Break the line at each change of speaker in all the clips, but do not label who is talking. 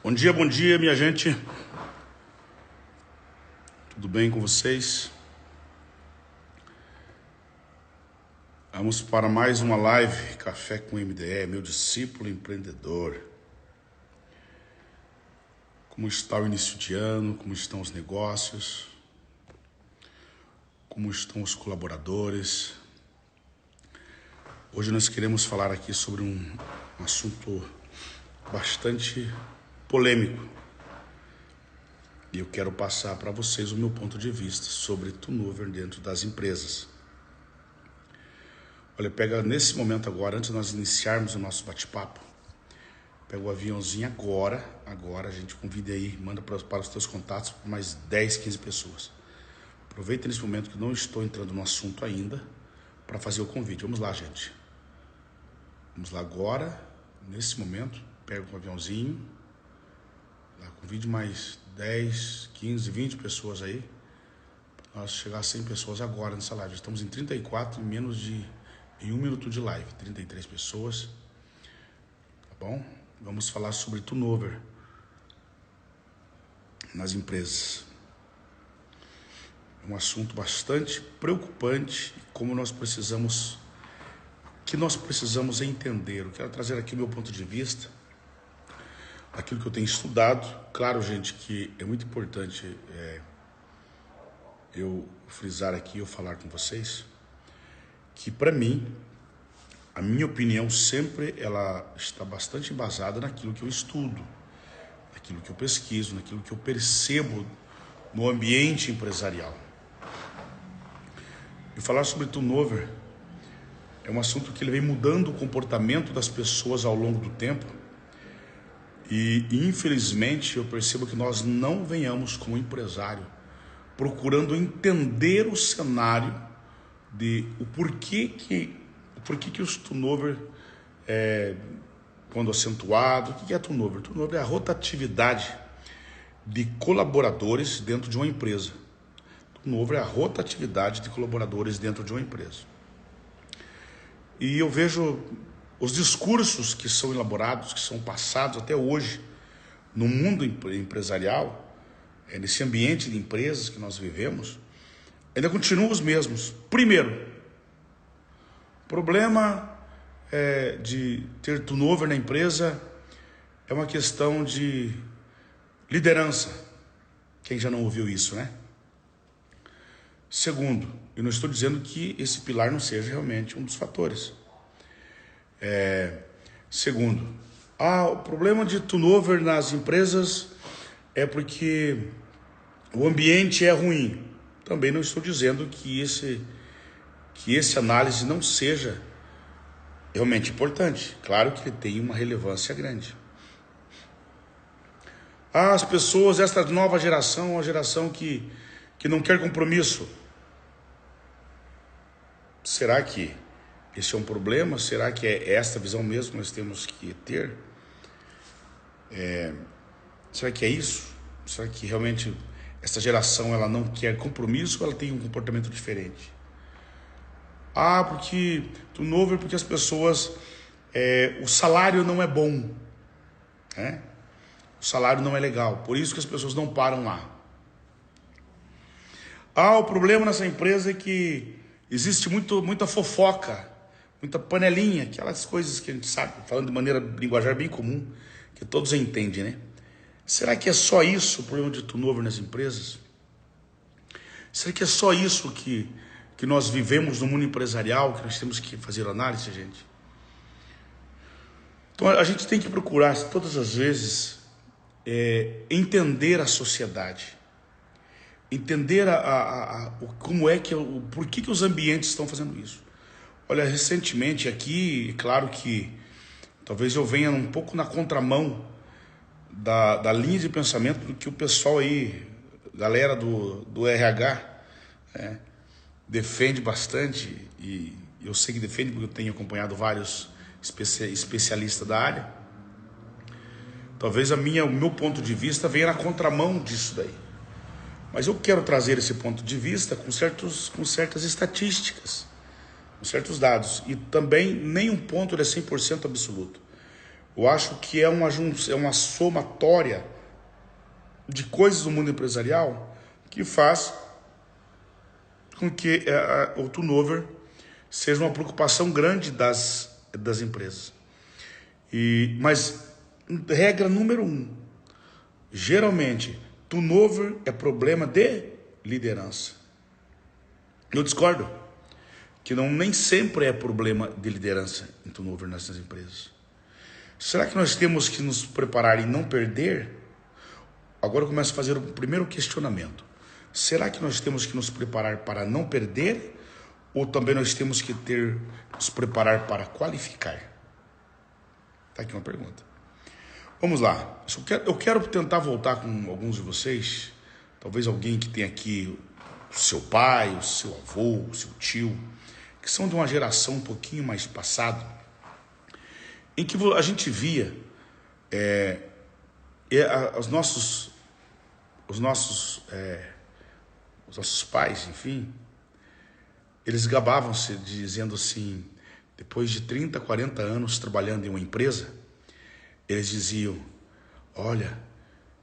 Bom dia, minha gente. Tudo bem com vocês? Vamos para mais uma live, Café com MDE, meu discípulo empreendedor. Como está o início de ano? Como estão os negócios? Como estão os colaboradores? Hoje nós queremos falar aqui sobre um assunto bastante polêmico. E eu quero passar para vocês o meu ponto de vista sobre turnover dentro das empresas. Olha, pega nesse momento agora, antes de nós iniciarmos o nosso bate-papo, pega o aviãozinho agora a gente convida aí, manda para os teus contatos mais 10, 15 pessoas. Aproveita nesse momento que não estou entrando no assunto ainda, para fazer o convite. Vamos lá, gente. Vamos lá agora, nesse momento, pega o aviãozinho, convide mais 10, 15, 20 pessoas aí, para nós chegar a 100 pessoas agora nessa live. Estamos em 34 em 1 minuto de live, 33 pessoas, tá bom? Vamos falar sobre turnover nas empresas. É um assunto bastante preocupante e como nós precisamos entender. Eu quero trazer aqui o meu ponto de vista, aquilo que eu tenho estudado. Claro, gente, que é muito importante eu frisar aqui, eu falar com vocês, que para mim, a minha opinião sempre ela está bastante embasada naquilo que eu estudo, naquilo que eu pesquiso, naquilo que eu percebo no ambiente empresarial. E falar sobre turnover é um assunto que ele vem mudando o comportamento das pessoas ao longo do tempo. E infelizmente eu percebo que nós não venhamos como empresário procurando entender o cenário de o porquê que os turnover quando acentuado. O que é turnover? Turnover é a rotatividade de colaboradores dentro de uma empresa. Turnover é a rotatividade de colaboradores dentro de uma empresa. E eu vejo os discursos que são elaborados, que são passados até hoje no mundo empresarial, nesse ambiente de empresas que nós vivemos, ainda continuam os mesmos. Primeiro, o problema de ter turnover na empresa é uma questão de liderança. Quem já não ouviu isso, né? Segundo, eu não estou dizendo que esse pilar não seja realmente um dos fatores. Segundo, o problema de turnover nas empresas é porque o ambiente é ruim. Também não estou dizendo que esse análise não seja realmente importante. Claro que ele tem uma relevância grande. As pessoas, esta nova geração, uma geração que não quer compromisso. Será que esse é um problema? Será que é esta visão mesmo que nós temos que ter? Será que é isso? Será que realmente essa geração ela não quer compromisso ou ela tem um comportamento diferente? Porque turnover, porque as pessoas, o salário não é bom, né? O salário não é legal, por isso que as pessoas não param lá. O problema nessa empresa é que existe muita fofoca, muita panelinha, aquelas coisas que a gente sabe, falando de maneira linguajar bem comum, que todos entendem, né? Será que é só isso o problema de turnover nas empresas? Será que é só isso que nós vivemos no mundo empresarial, que nós temos que fazer análise, gente? Então a gente tem que procurar, todas as vezes, entender a sociedade, entender como é que, por que os ambientes estão fazendo isso. Olha, recentemente aqui, claro que talvez eu venha um pouco na contramão da linha de pensamento do que o pessoal aí, galera do RH, defende bastante, e eu sei que defende porque eu tenho acompanhado vários especialistas da área. Talvez o meu ponto de vista venha na contramão disso daí. Mas eu quero trazer esse ponto de vista com certas estatísticas, com certos dados. E também nenhum ponto é 100% absoluto. Eu acho que é uma somatória de coisas do mundo empresarial que faz com que o turnover seja uma preocupação grande das empresas. Mas, regra número 1, geralmente, turnover é problema de liderança. Eu discordo que nem sempre é problema de liderança em turnover nessas empresas. Será que nós temos que nos preparar e não perder? Agora eu começo a fazer o primeiro questionamento. Será que nós temos que nos preparar para não perder? Ou também nós temos que nos preparar para qualificar? Está aqui uma pergunta. Vamos lá. Eu quero tentar voltar com alguns de vocês. Talvez alguém que tem aqui o seu pai, o seu avô, o seu tio, que são de uma geração um pouquinho mais passada, em que a gente via os nossos pais, enfim, eles gabavam-se dizendo assim, depois de 30, 40 anos trabalhando em uma empresa, eles diziam, olha,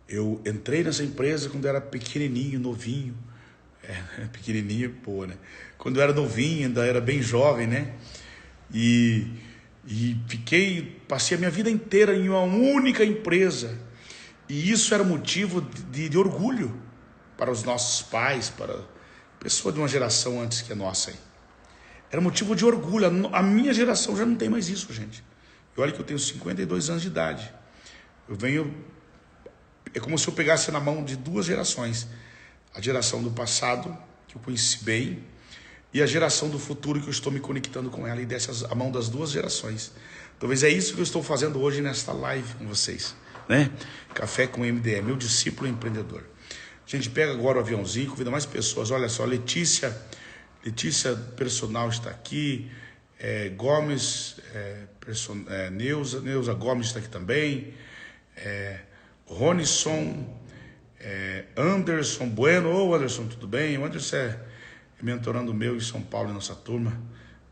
eu entrei nessa empresa quando era pequenininho, novinho, pequenininho, pô, né? Quando eu era novinho, ainda era bem jovem, né? E passei a minha vida inteira em uma única empresa. E isso era motivo de orgulho para os nossos pais, para pessoa de uma geração antes que a nossa aí. Era motivo de orgulho. A minha geração já não tem mais isso, gente. E olha que eu tenho 52 anos de idade. É como se eu pegasse na mão de duas gerações. A geração do passado, que eu conheci bem, e a geração do futuro, que eu estou me conectando com ela, e desse a mão das duas gerações. Talvez é isso que eu estou fazendo hoje nesta live com vocês, né? Café com MDE, meu discípulo empreendedor. A gente pega agora o aviãozinho, convida mais pessoas. Olha só, Letícia Personal está aqui, Gomes, Neuza Gomes está aqui também, Ronisson, Anderson Bueno. Ô Anderson, tudo bem? O Anderson é mentorando meu em São Paulo, em nossa turma,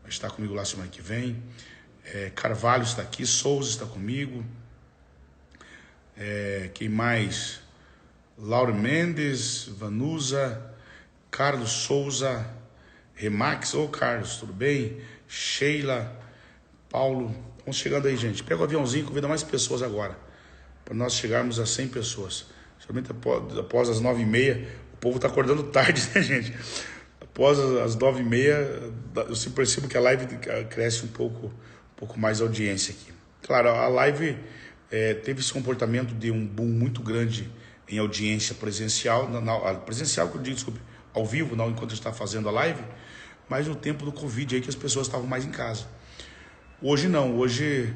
vai estar comigo lá semana que vem. Carvalho está aqui, Souza está comigo, quem mais? Laura Mendes, Vanusa, Carlos Souza, Remax. Ô Carlos, tudo bem? Sheila, Paulo, vamos chegando aí, gente. Pega o aviãozinho, convida mais pessoas agora, para nós chegarmos a 100 pessoas. Somente após as 9h30, o povo está acordando tarde, né, gente? Após as 9h30, eu sempre percebo que a live cresce um pouco mais a audiência aqui. Claro, a live teve esse comportamento de um boom muito grande em audiência presencial, presencial que eu digo, desculpe, ao vivo, não enquanto a gente está fazendo a live, mas no tempo do Covid aí que as pessoas estavam mais em casa. Hoje não, hoje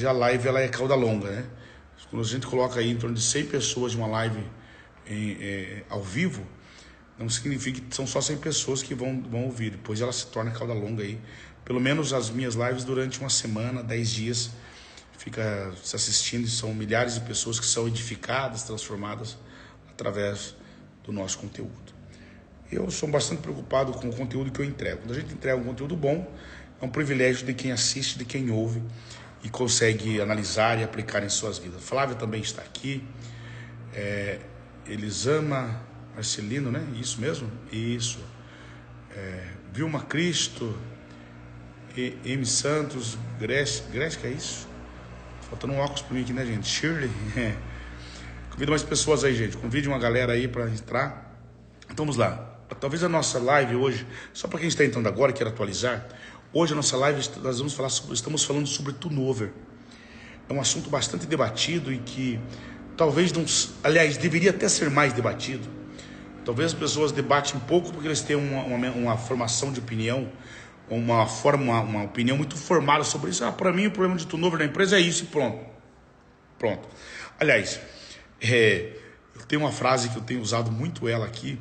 a live ela é cauda longa, né? Quando a gente coloca aí em torno de 100 pessoas de uma live ao vivo, não significa que são só 100 pessoas que vão ouvir, depois ela se torna cauda longa aí. Pelo menos as minhas lives durante uma semana, 10 dias, fica se assistindo, e são milhares de pessoas que são edificadas, transformadas através do nosso conteúdo. Eu sou bastante preocupado com o conteúdo que eu entrego. Quando a gente entrega um conteúdo bom, é um privilégio de quem assiste, de quem ouve e consegue analisar e aplicar em suas vidas. Flávia também está aqui, Elisama Marcelino, né? Isso mesmo? Isso. Vilma Cristo, M. Santos, Grécia, que é isso? Faltando um óculos para mim aqui, né, gente? Shirley. Convida mais pessoas aí, gente. Convide uma galera aí para entrar. Então vamos lá. Talvez a nossa live hoje, só para quem está entrando agora e quer atualizar, hoje a nossa live estamos falando sobre turnover. É um assunto bastante debatido e que talvez não, aliás, deveria até ser mais debatido. Talvez as pessoas debatem um pouco porque eles têm uma formação de opinião, uma opinião muito formada sobre isso. Para mim o problema de turnover da empresa é isso e pronto. Aliás, eu tenho uma frase que eu tenho usado muito ela aqui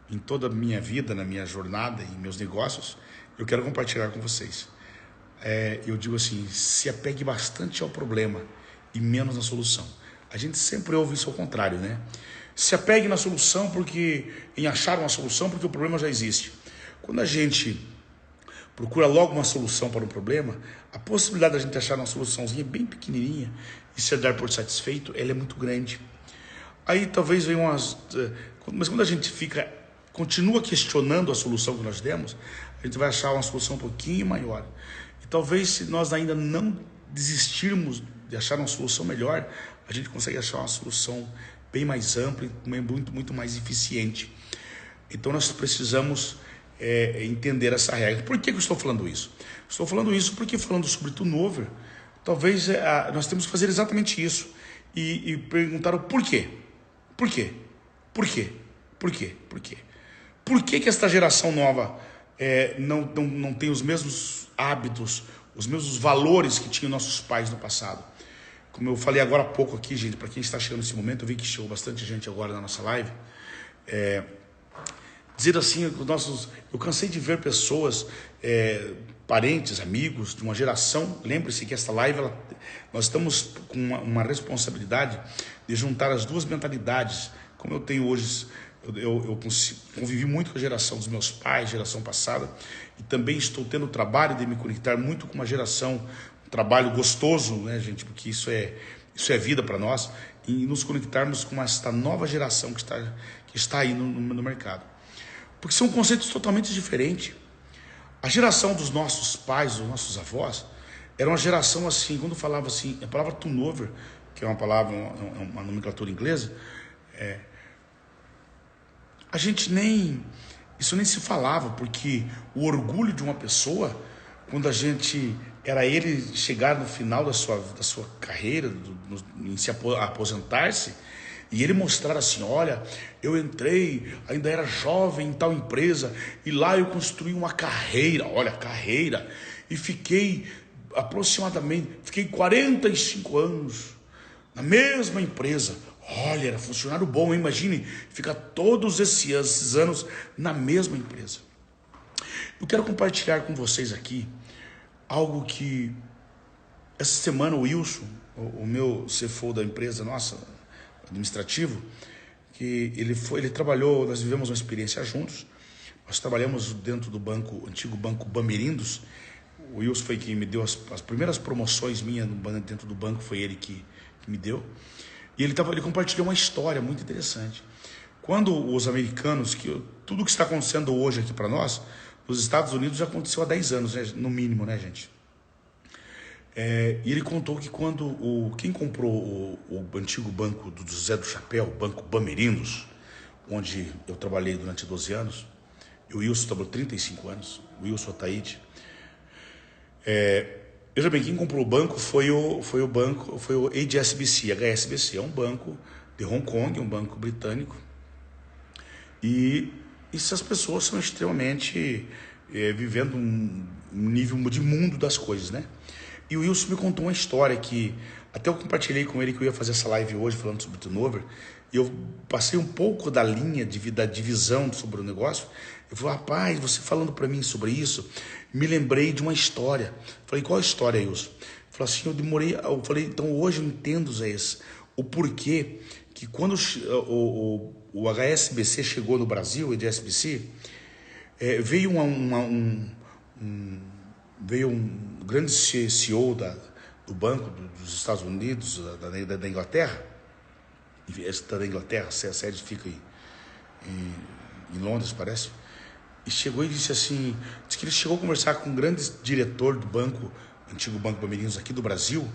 em toda a minha vida, na minha jornada e meus negócios, eu quero compartilhar com vocês. Eu digo assim, se apegue bastante ao problema e menos na solução. A gente sempre ouve isso ao contrário, né? Se apegue na solução em achar uma solução, porque o problema já existe. Quando a gente procura logo uma solução para um problema, a possibilidade da gente achar uma soluçãozinha bem pequenininha e se dar por satisfeito, ela é muito grande. Aí talvez venham mas quando a gente continua questionando a solução que nós demos, a gente vai achar uma solução um pouquinho maior. E talvez se nós ainda não desistirmos de achar uma solução melhor, a gente consegue achar uma solução bem mais ampla e muito mais eficiente. Então nós precisamos entender essa regra. Por que eu estou falando isso? Estou falando isso porque, falando sobre turnover, talvez nós temos que fazer exatamente isso e perguntar o porquê. Por quê? Por quê? Por quê? Por quê? Por que esta geração nova não tem os mesmos hábitos, os mesmos valores que tinham nossos pais no passado? Como eu falei agora há pouco aqui, gente, para quem está chegando nesse momento, eu vi que chegou bastante gente agora na nossa live. Dizer assim, eu cansei de ver pessoas, parentes, amigos de uma geração. Lembre-se que esta live, nós estamos com uma responsabilidade de juntar as duas mentalidades. Como eu tenho hoje, eu convivi muito com a geração dos meus pais, geração passada, e também estou tendo o trabalho de me conectar muito com uma geração, um trabalho gostoso, né, gente, porque isso é vida para nós, e nos conectarmos com esta nova geração que está aí no mercado. Porque são conceitos totalmente diferentes. A geração dos nossos pais, dos nossos avós, era uma geração assim, quando falava assim, a palavra turnover, que é uma palavra, uma nomenclatura inglesa, isso nem se falava, porque o orgulho de uma pessoa, quando era ele chegar no final da sua carreira, em se aposentar-se, e ele mostrar assim, olha, eu entrei, ainda era jovem em tal empresa, e lá eu construí uma carreira, e fiquei 45 anos na mesma empresa. Olha, era funcionário bom, hein? Imagine, ficar todos esses anos na mesma empresa. Eu quero compartilhar com vocês aqui algo que essa semana o Wilson, o meu CFO da empresa nossa, administrativo, que ele trabalhou, nós vivemos uma experiência juntos. Nós trabalhamos dentro do antigo banco Bamerindos. O Wilson foi quem me deu as primeiras promoções minhas dentro do banco, foi ele que me deu. E ele compartilhou uma história muito interessante. Quando os americanos, tudo que está acontecendo hoje aqui para nós, nos Estados Unidos já aconteceu há 10 anos, né, no mínimo, né, gente? E ele contou que quem comprou o antigo banco do José do Chapéu, o Banco Bamerindos, onde eu trabalhei durante 12 anos, e o Wilson trabalhou 35 anos, o Wilson Ataíde. Veja bem, quem comprou o banco foi o HSBC. HSBC é um banco de Hong Kong, um banco britânico. E essas pessoas são extremamente vivendo um nível de mundo das coisas, né? E o Wilson me contou uma história que até eu compartilhei com ele que eu ia fazer essa live hoje falando sobre turnover. E eu passei um pouco da linha da divisão sobre o negócio. Eu falei, rapaz, você falando para mim sobre isso, me lembrei de uma história. Falei, qual a história, Wilson? Ele falou assim, eu falei, então hoje eu entendo, Zé, o porquê que quando o HSBC chegou no Brasil, o HSBC, veio veio um grande CEO do banco dos Estados Unidos, da Inglaterra. Está da Inglaterra, a sede fica em Londres, parece. E chegou e disse assim, disse que ele chegou a conversar com um grande diretor do banco, antigo Banco Bamerindos aqui do Brasil,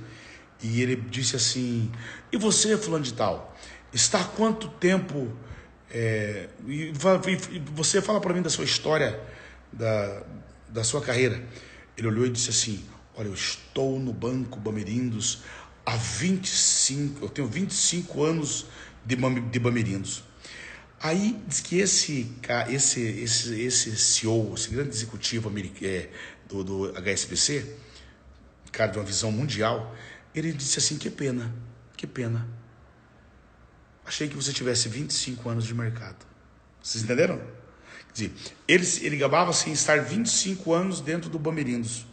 e ele disse assim, e você, fulano de tal, está há quanto tempo, e você fala para mim da sua história, da sua carreira. Ele olhou e disse assim, olha, eu estou no Banco Bamerindos há 25, eu tenho 25 anos de Bamerindos. Aí diz que esse CEO, esse grande executivo do HSBC, cara de uma visão mundial, ele disse assim, que pena. Achei que você tivesse 25 anos de mercado. Vocês entenderam? Quer dizer, ele gabava-se em estar 25 anos dentro do Bamerindos.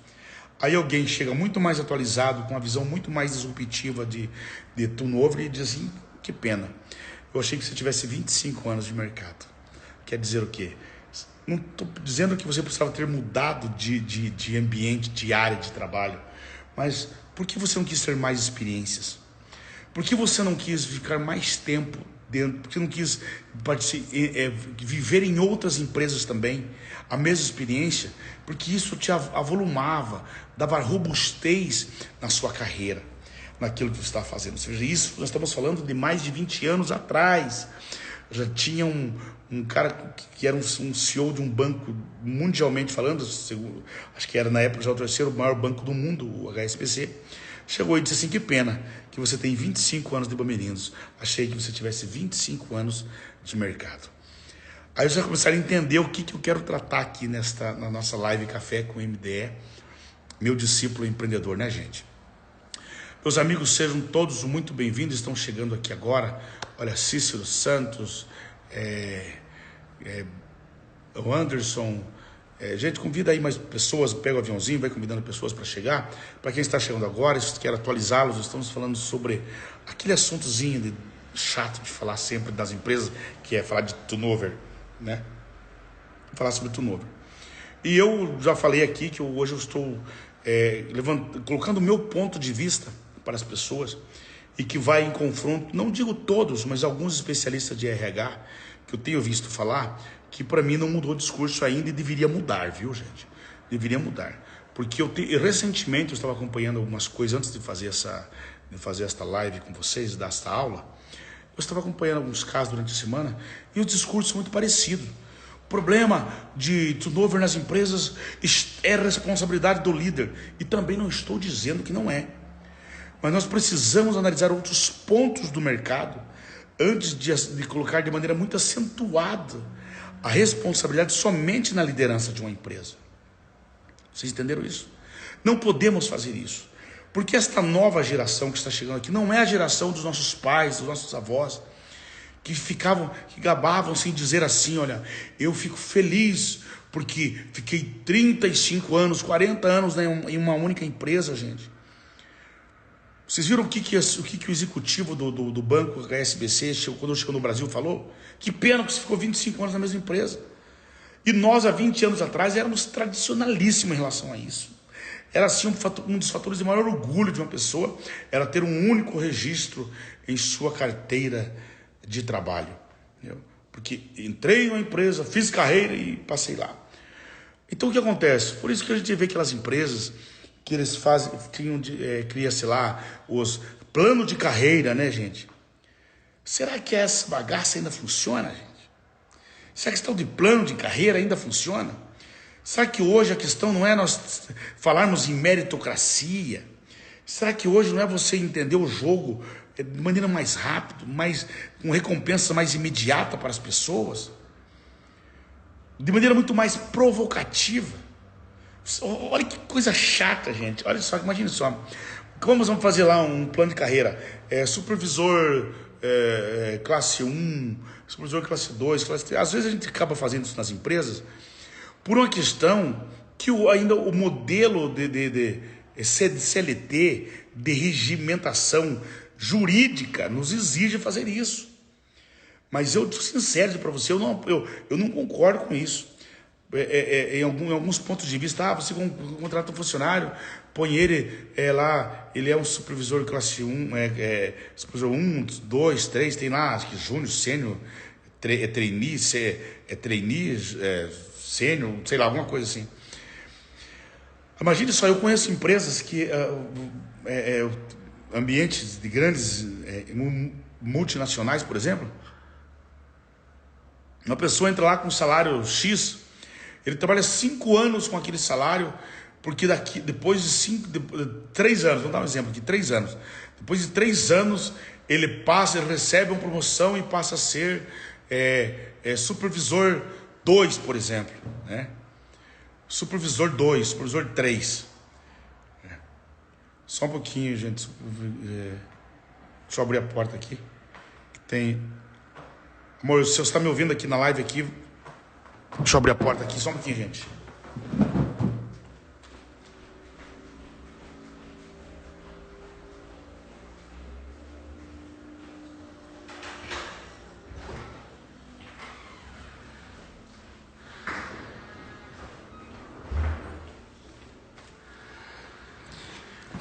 Aí alguém chega muito mais atualizado, com uma visão muito mais disruptiva de turnover e diz assim, que pena. Eu achei que você tivesse 25 anos de mercado. Quer dizer o quê? Não estou dizendo que você precisava ter mudado de ambiente, de área de trabalho, mas por que você não quis ter mais experiências? Por que você não quis ficar mais tempo dentro? Por que não quis viver em outras empresas também, a mesma experiência? Porque isso te avolumava, dava robustez na sua carreira, naquilo que você está fazendo. Ou seja, isso nós estamos falando de mais de 20 anos atrás. Já tinha um cara que era um CEO de um banco, mundialmente falando, acho que era na época já o terceiro maior banco do mundo, o HSBC, chegou e disse assim: que pena que você tem 25 anos de Bamerindos, achei que você tivesse 25 anos de mercado. Aí você vai começar a entender o que eu quero tratar aqui na nossa live Café com MDE, meu discípulo empreendedor, né, gente? Meus amigos, sejam todos muito bem-vindos, estão chegando aqui agora. Olha, Cícero Santos, o Anderson, gente, convida aí mais pessoas, pega o aviãozinho, vai convidando pessoas para chegar. Para quem está chegando agora, se quer atualizá-los, estamos falando sobre aquele assuntozinho chato de falar sempre das empresas, que é falar de turnover, né? Falar sobre turnover. E eu já falei aqui que hoje eu estou colocando o meu ponto de vista para as pessoas, e que vai em confronto, não digo todos, mas alguns especialistas de RH, que eu tenho visto falar, que para mim não mudou o discurso ainda e deveria mudar, viu, gente? Deveria mudar. Porque recentemente eu estava acompanhando algumas coisas antes de fazer esta live com vocês, desta aula. Eu estava acompanhando alguns casos durante a semana e os discursos são muito parecidos. O problema de turnover nas empresas é responsabilidade do líder. E também não estou dizendo que não é. Mas nós precisamos analisar outros pontos do mercado antes de colocar de maneira muito acentuada a responsabilidade somente na liderança de uma empresa. Vocês entenderam isso? Não podemos fazer isso. Porque esta nova geração que está chegando aqui não é a geração dos nossos pais, dos nossos avós, que gabavam sem dizer assim: olha, eu fico feliz porque fiquei 35 anos, 40 anos em uma única empresa, gente. Vocês viram o que o executivo do banco HSBC, quando chegou no Brasil, falou? Que pena que você ficou 25 anos na mesma empresa. E nós, há 20 anos atrás, éramos tradicionalíssimos em relação a isso. Era assim um dos fatores de maior orgulho de uma pessoa, era ter um único registro em sua carteira de trabalho. Entendeu? Porque entrei numa empresa, fiz carreira e passei lá. Então o que acontece? Por isso que a gente vê aquelas empresas que eles cria-se lá os planos de carreira, né, gente? Será que essa bagaça ainda funciona, gente? Será que a questão de plano de carreira ainda funciona? Será que hoje a questão não é nós falarmos em meritocracia? Será que hoje não é você entender o jogo de maneira mais rápida, com recompensa mais imediata para as pessoas? De maneira muito mais provocativa? Olha que coisa chata, gente. Olha só, imagine só. Como nós vamos fazer lá um plano de carreira? Supervisor classe 1, supervisor classe 2, classe 3. Às vezes a gente acaba fazendo isso nas empresas por uma questão que ainda o modelo de CLT, de regimentação jurídica, nos exige fazer isso. Mas eu sou sincero para você, eu não concordo com isso. Em alguns pontos de vista, você contrata um funcionário, põe ele lá, ele é um supervisor classe 1, supervisor 1, 2, 3, tem lá, acho que júnior, sênior, trainee, sênior, sei lá, alguma coisa assim. Imagine só, eu conheço empresas que, ambientes de grandes multinacionais, por exemplo, uma pessoa entra lá com um salário X, ele trabalha 5 anos com aquele salário, porque depois de 3 anos, vamos dar um exemplo aqui, 3 anos. Depois de 3 anos, ele recebe uma promoção e passa a ser supervisor 2, por exemplo. Né? Supervisor 2, supervisor 3. Só um pouquinho, gente. Deixa eu abrir a porta aqui. Amor, se você está me ouvindo aqui na live aqui, deixa eu abrir a porta aqui, só um pouquinho, gente.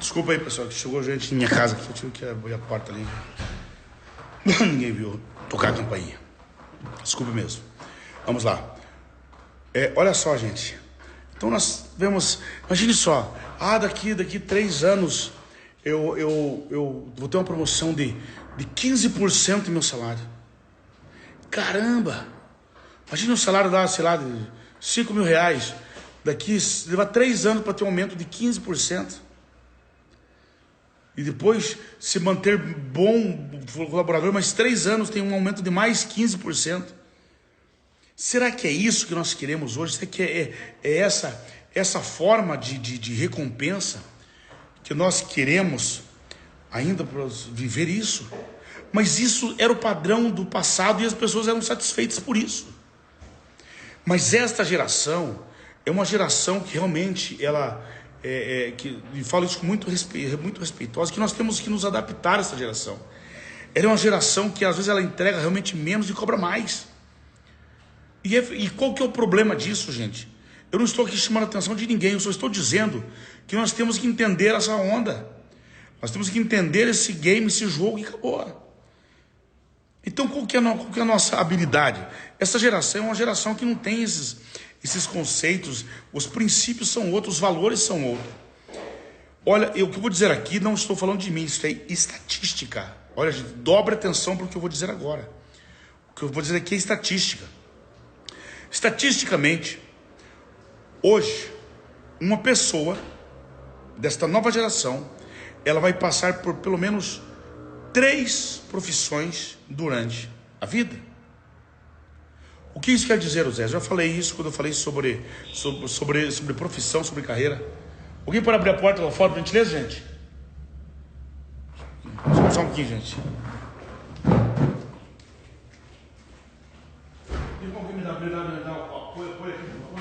Desculpa aí, pessoal, que chegou gente em minha casa aqui. Eu tive que abrir a porta ali. Ninguém viu tocar a campainha. Desculpa mesmo. Vamos lá. Olha só, gente. Então nós vemos... Imagine só. Daqui 3 anos eu vou ter uma promoção de 15% do meu salário. Caramba! Imagina um salário lá, sei lá, de 5 mil reais. Daqui, levar 3 anos para ter um aumento de 15%. E depois se manter bom colaborador, mas 3 anos tem um aumento de mais 15%. Será que é isso que nós queremos hoje? Será que é essa forma de recompensa que nós queremos ainda para viver isso? Mas isso era o padrão do passado e as pessoas eram satisfeitas por isso. Mas esta geração é uma geração que realmente ela e falo isso com muito respeitosa, que nós temos que nos adaptar a essa geração. Ela é uma geração que às vezes ela entrega realmente menos e cobra mais. E qual que é o problema disso, gente? Eu não estou aqui chamando a atenção de ninguém, eu só estou dizendo que nós temos que entender essa onda. Nós temos que entender esse game, esse jogo, e acabou. Então qual que é a nossa habilidade? Essa geração é uma geração que não tem esses conceitos, os princípios são outros, os valores são outros. Olha, o que eu vou dizer aqui, não estou falando de mim, isso é estatística. Olha, gente, dobre atenção para o que eu vou dizer agora. O que eu vou dizer aqui é estatística. Estatisticamente, hoje, uma pessoa desta nova geração, ela vai passar por pelo menos 3 profissões durante a vida. O que isso quer dizer, Zé? Eu já falei isso quando eu falei sobre profissão, sobre carreira. Alguém pode abrir a porta lá fora, por gentileza, gente? Só um pouquinho, gente. Alguém me dá apoio aqui, por favor?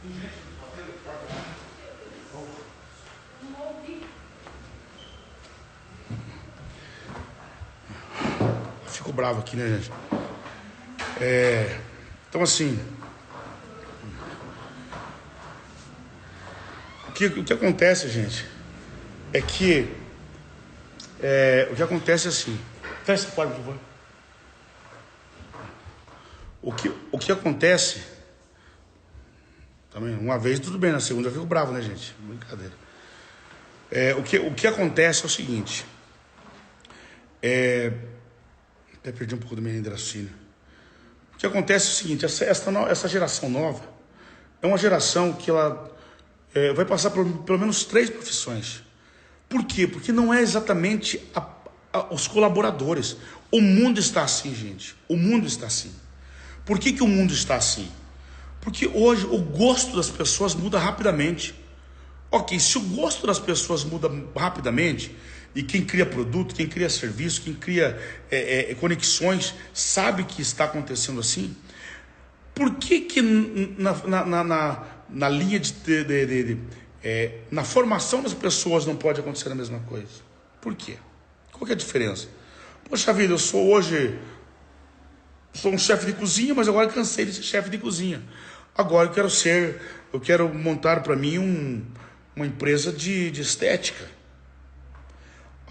Tem gente no papel, não ouvi. Fico bravo aqui, né, gente? Então, assim, o que acontece, gente, é que o que acontece é assim. Fecha essa porta, por favor. O que acontece também, uma vez tudo bem, na segunda eu fico bravo, né, gente? Brincadeira. O que acontece é o seguinte. Até perdi um pouco do meu raciocínio. O que acontece é o seguinte, essa geração nova é uma geração que ela vai passar por pelo menos 3 profissões. Por quê? Porque não é exatamente os colaboradores. O mundo está assim, gente. O mundo está assim. Por que o mundo está assim? Porque hoje o gosto das pessoas muda rapidamente. Ok, se o gosto das pessoas muda rapidamente, e quem cria produto, quem cria serviço, quem cria conexões, sabe que está acontecendo assim, por que na linha na formação das pessoas não pode acontecer a mesma coisa? Por quê? Qual que é a diferença? Poxa vida, eu sou um chefe de cozinha, mas agora cansei de ser chefe de cozinha. Agora eu quero montar para mim uma empresa de estética.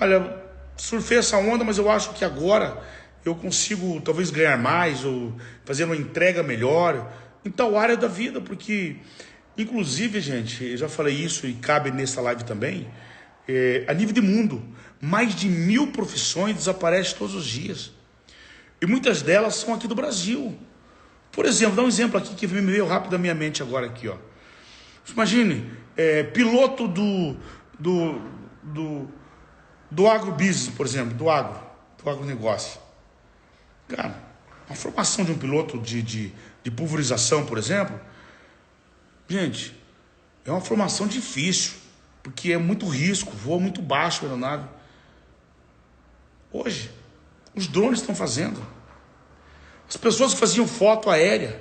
Olha, surfei essa onda, mas eu acho que agora eu consigo talvez ganhar mais ou fazer uma entrega melhor em tal área da vida, porque, inclusive, gente, eu já falei isso e cabe nessa live também, a nível de mundo, mais de 1000 profissões desaparecem todos os dias. E muitas delas são aqui do Brasil. Por exemplo, dá um exemplo aqui que me veio rápido na minha mente agora aqui, ó. Imagine, piloto do agrobusiness, por exemplo, do agronegócio. Cara, a formação de um piloto de pulverização, por exemplo, gente, é uma formação difícil, porque é muito risco, voa muito baixo a aeronave. Hoje, os drones estão fazendo. As pessoas que faziam foto aérea,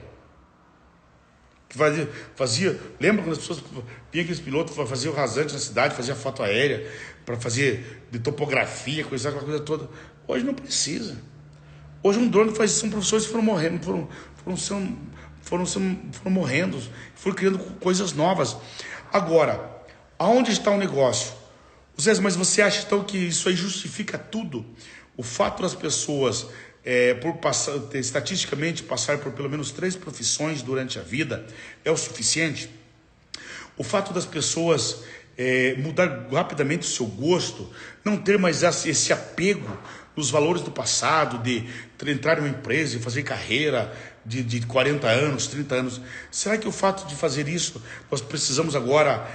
lembra quando as pessoas vinham aqueles pilotos para fazer o rasante na cidade, fazia foto aérea, para fazer de topografia, aquela coisa toda. Hoje não precisa. Hoje um drone faz isso, são professores que foram morrendo, foram morrendo, foram criando coisas novas. Agora, Aonde está o negócio? Zé, mas você acha então que isso aí justifica tudo? O fato das pessoas, estatisticamente, passar por pelo menos 3 profissões durante a vida é o suficiente? O fato das pessoas mudar rapidamente o seu gosto, não ter mais esse apego nos valores do passado, de entrar em uma empresa e fazer carreira de 40 anos, 30 anos. Será que o fato de fazer isso, nós precisamos agora,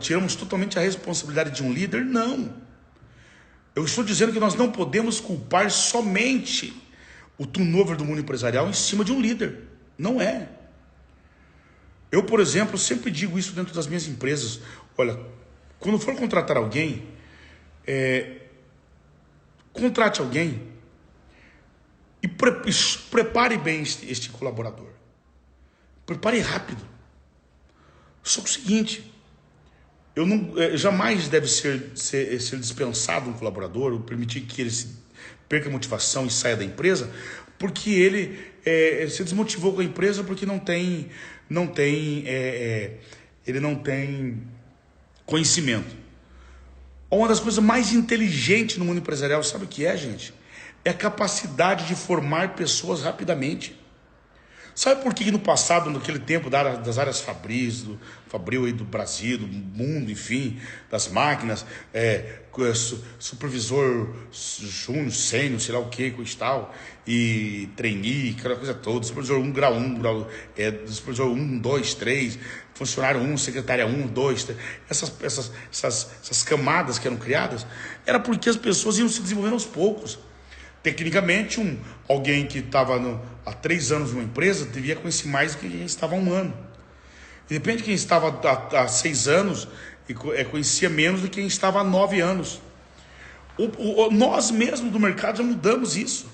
tiramos totalmente a responsabilidade de um líder? Não. Eu estou dizendo que nós não podemos culpar somente o turnover do mundo empresarial em cima de um líder. Não é. Eu, por exemplo, sempre digo isso dentro das minhas empresas. Olha, quando for contratar alguém, contrate alguém e prepare bem este colaborador. Prepare rápido. Só que o seguinte, jamais deve ser dispensado um colaborador, ou permitir que ele perca a motivação e saia da empresa, porque ele se desmotivou com a empresa porque ele não tem conhecimento. Uma das coisas mais inteligentes no mundo empresarial, sabe o que é, gente? É a capacidade de formar pessoas rapidamente. Sabe por que no passado, naquele tempo das áreas Fabril aí do Brasil, do mundo, enfim, das máquinas, supervisor júnior, sênior, sei lá o que, coisa e tal, e trainee, aquela coisa toda, supervisor 1, grau 1, supervisor 1, 2, 3, funcionário 1, secretária 1, 2, 3, essas camadas que eram criadas, era porque as pessoas iam se desenvolvendo aos poucos. Tecnicamente, alguém que estava há 3 anos numa empresa devia conhecer mais do que quem estava há 1 ano. De repente, quem estava há 6 anos conhecia menos do que quem estava há 9 anos. Nós mesmos do mercado já mudamos isso.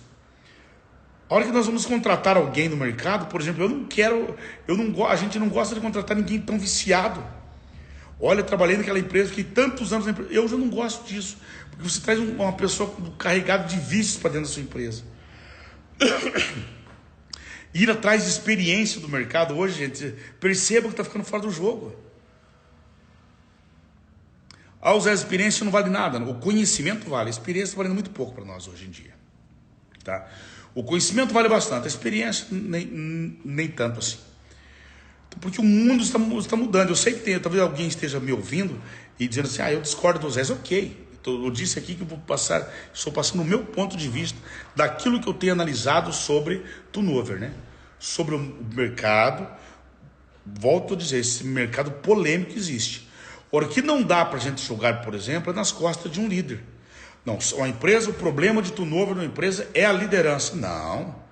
A hora que nós vamos contratar alguém no mercado, por exemplo, a gente não gosta de contratar ninguém tão viciado. Olha, eu trabalhei naquela empresa, fiquei tantos anos na empresa, eu já não gosto disso. Porque você traz uma pessoa carregada de vícios para dentro da sua empresa. Ir atrás de experiência do mercado hoje, gente, perceba que está ficando fora do jogo. Usar a experiência não vale nada, o conhecimento vale, a experiência está valendo muito pouco para nós hoje em dia. Tá? O conhecimento vale bastante, a experiência nem tanto assim. Porque o mundo está mudando. Eu sei que talvez alguém esteja me ouvindo e dizendo assim, eu discordo do Zé, ok. Eu disse aqui que estou passando o meu ponto de vista daquilo que eu tenho analisado sobre turnover, né? Sobre o mercado, volto a dizer, esse mercado polêmico existe. O que não dá para a gente jogar, por exemplo, é nas costas de um líder. Não, uma empresa, o problema de turnover de uma empresa é a liderança. Não.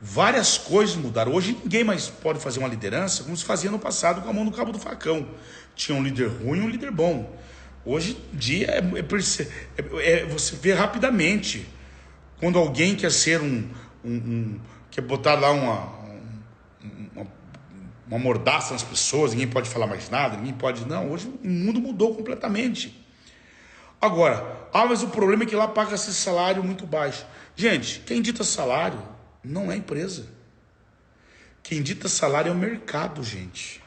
Várias coisas mudaram. Hoje ninguém mais pode fazer uma liderança como se fazia no passado com a mão no cabo do facão. Tinha um líder ruim e um líder bom. Hoje em dia você vê rapidamente quando alguém quer ser quer botar lá uma mordaça nas pessoas, ninguém pode falar mais nada, ninguém pode... Não, hoje o mundo mudou completamente. Agora, mas o problema é que lá paga-se salário muito baixo. Gente, quem dita salário não é empresa. Quem dita salário é o mercado, gente.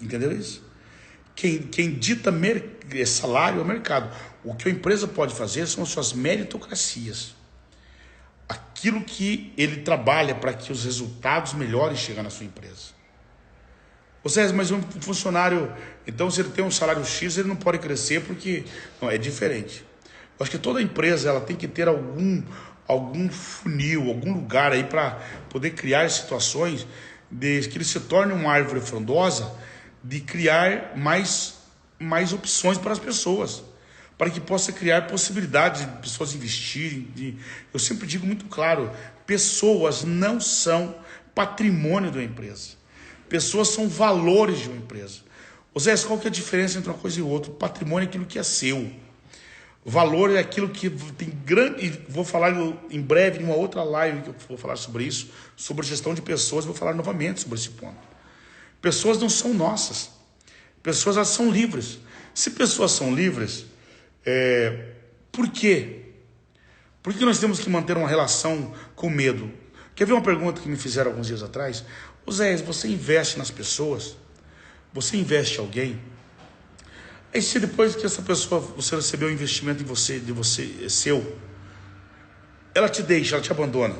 Entendeu isso? Quem dita salário é o mercado. O que a empresa pode fazer são as suas meritocracias. Aquilo que ele trabalha para que os resultados melhores cheguem na sua empresa. Ou seja, mas um funcionário, então se ele tem um salário X, ele não pode crescer porque... Não, é diferente. Eu acho que toda empresa ela tem que ter algum funil, algum lugar aí para poder criar situações de que ele se torne uma árvore frondosa, de criar mais opções para as pessoas, para que possa criar possibilidades de pessoas investirem. Eu sempre digo muito claro, pessoas não são patrimônio de uma empresa. Pessoas são valores de uma empresa. Zé, qual que é a diferença entre uma coisa e outra? Patrimônio é aquilo que é seu. Valor é aquilo que tem grande... Vou falar em breve, em uma outra live que eu vou falar sobre isso, sobre gestão de pessoas, vou falar novamente sobre esse ponto. Pessoas não são nossas. Pessoas elas são livres. Se pessoas são livres, por quê? Por que nós temos que manter uma relação com medo? Quer ver uma pergunta que me fizeram alguns dias atrás? Zé, você investe nas pessoas? você investe em alguém, aí se depois que essa pessoa, você recebeu um investimento em você, seu, ela te deixa, ela te abandona.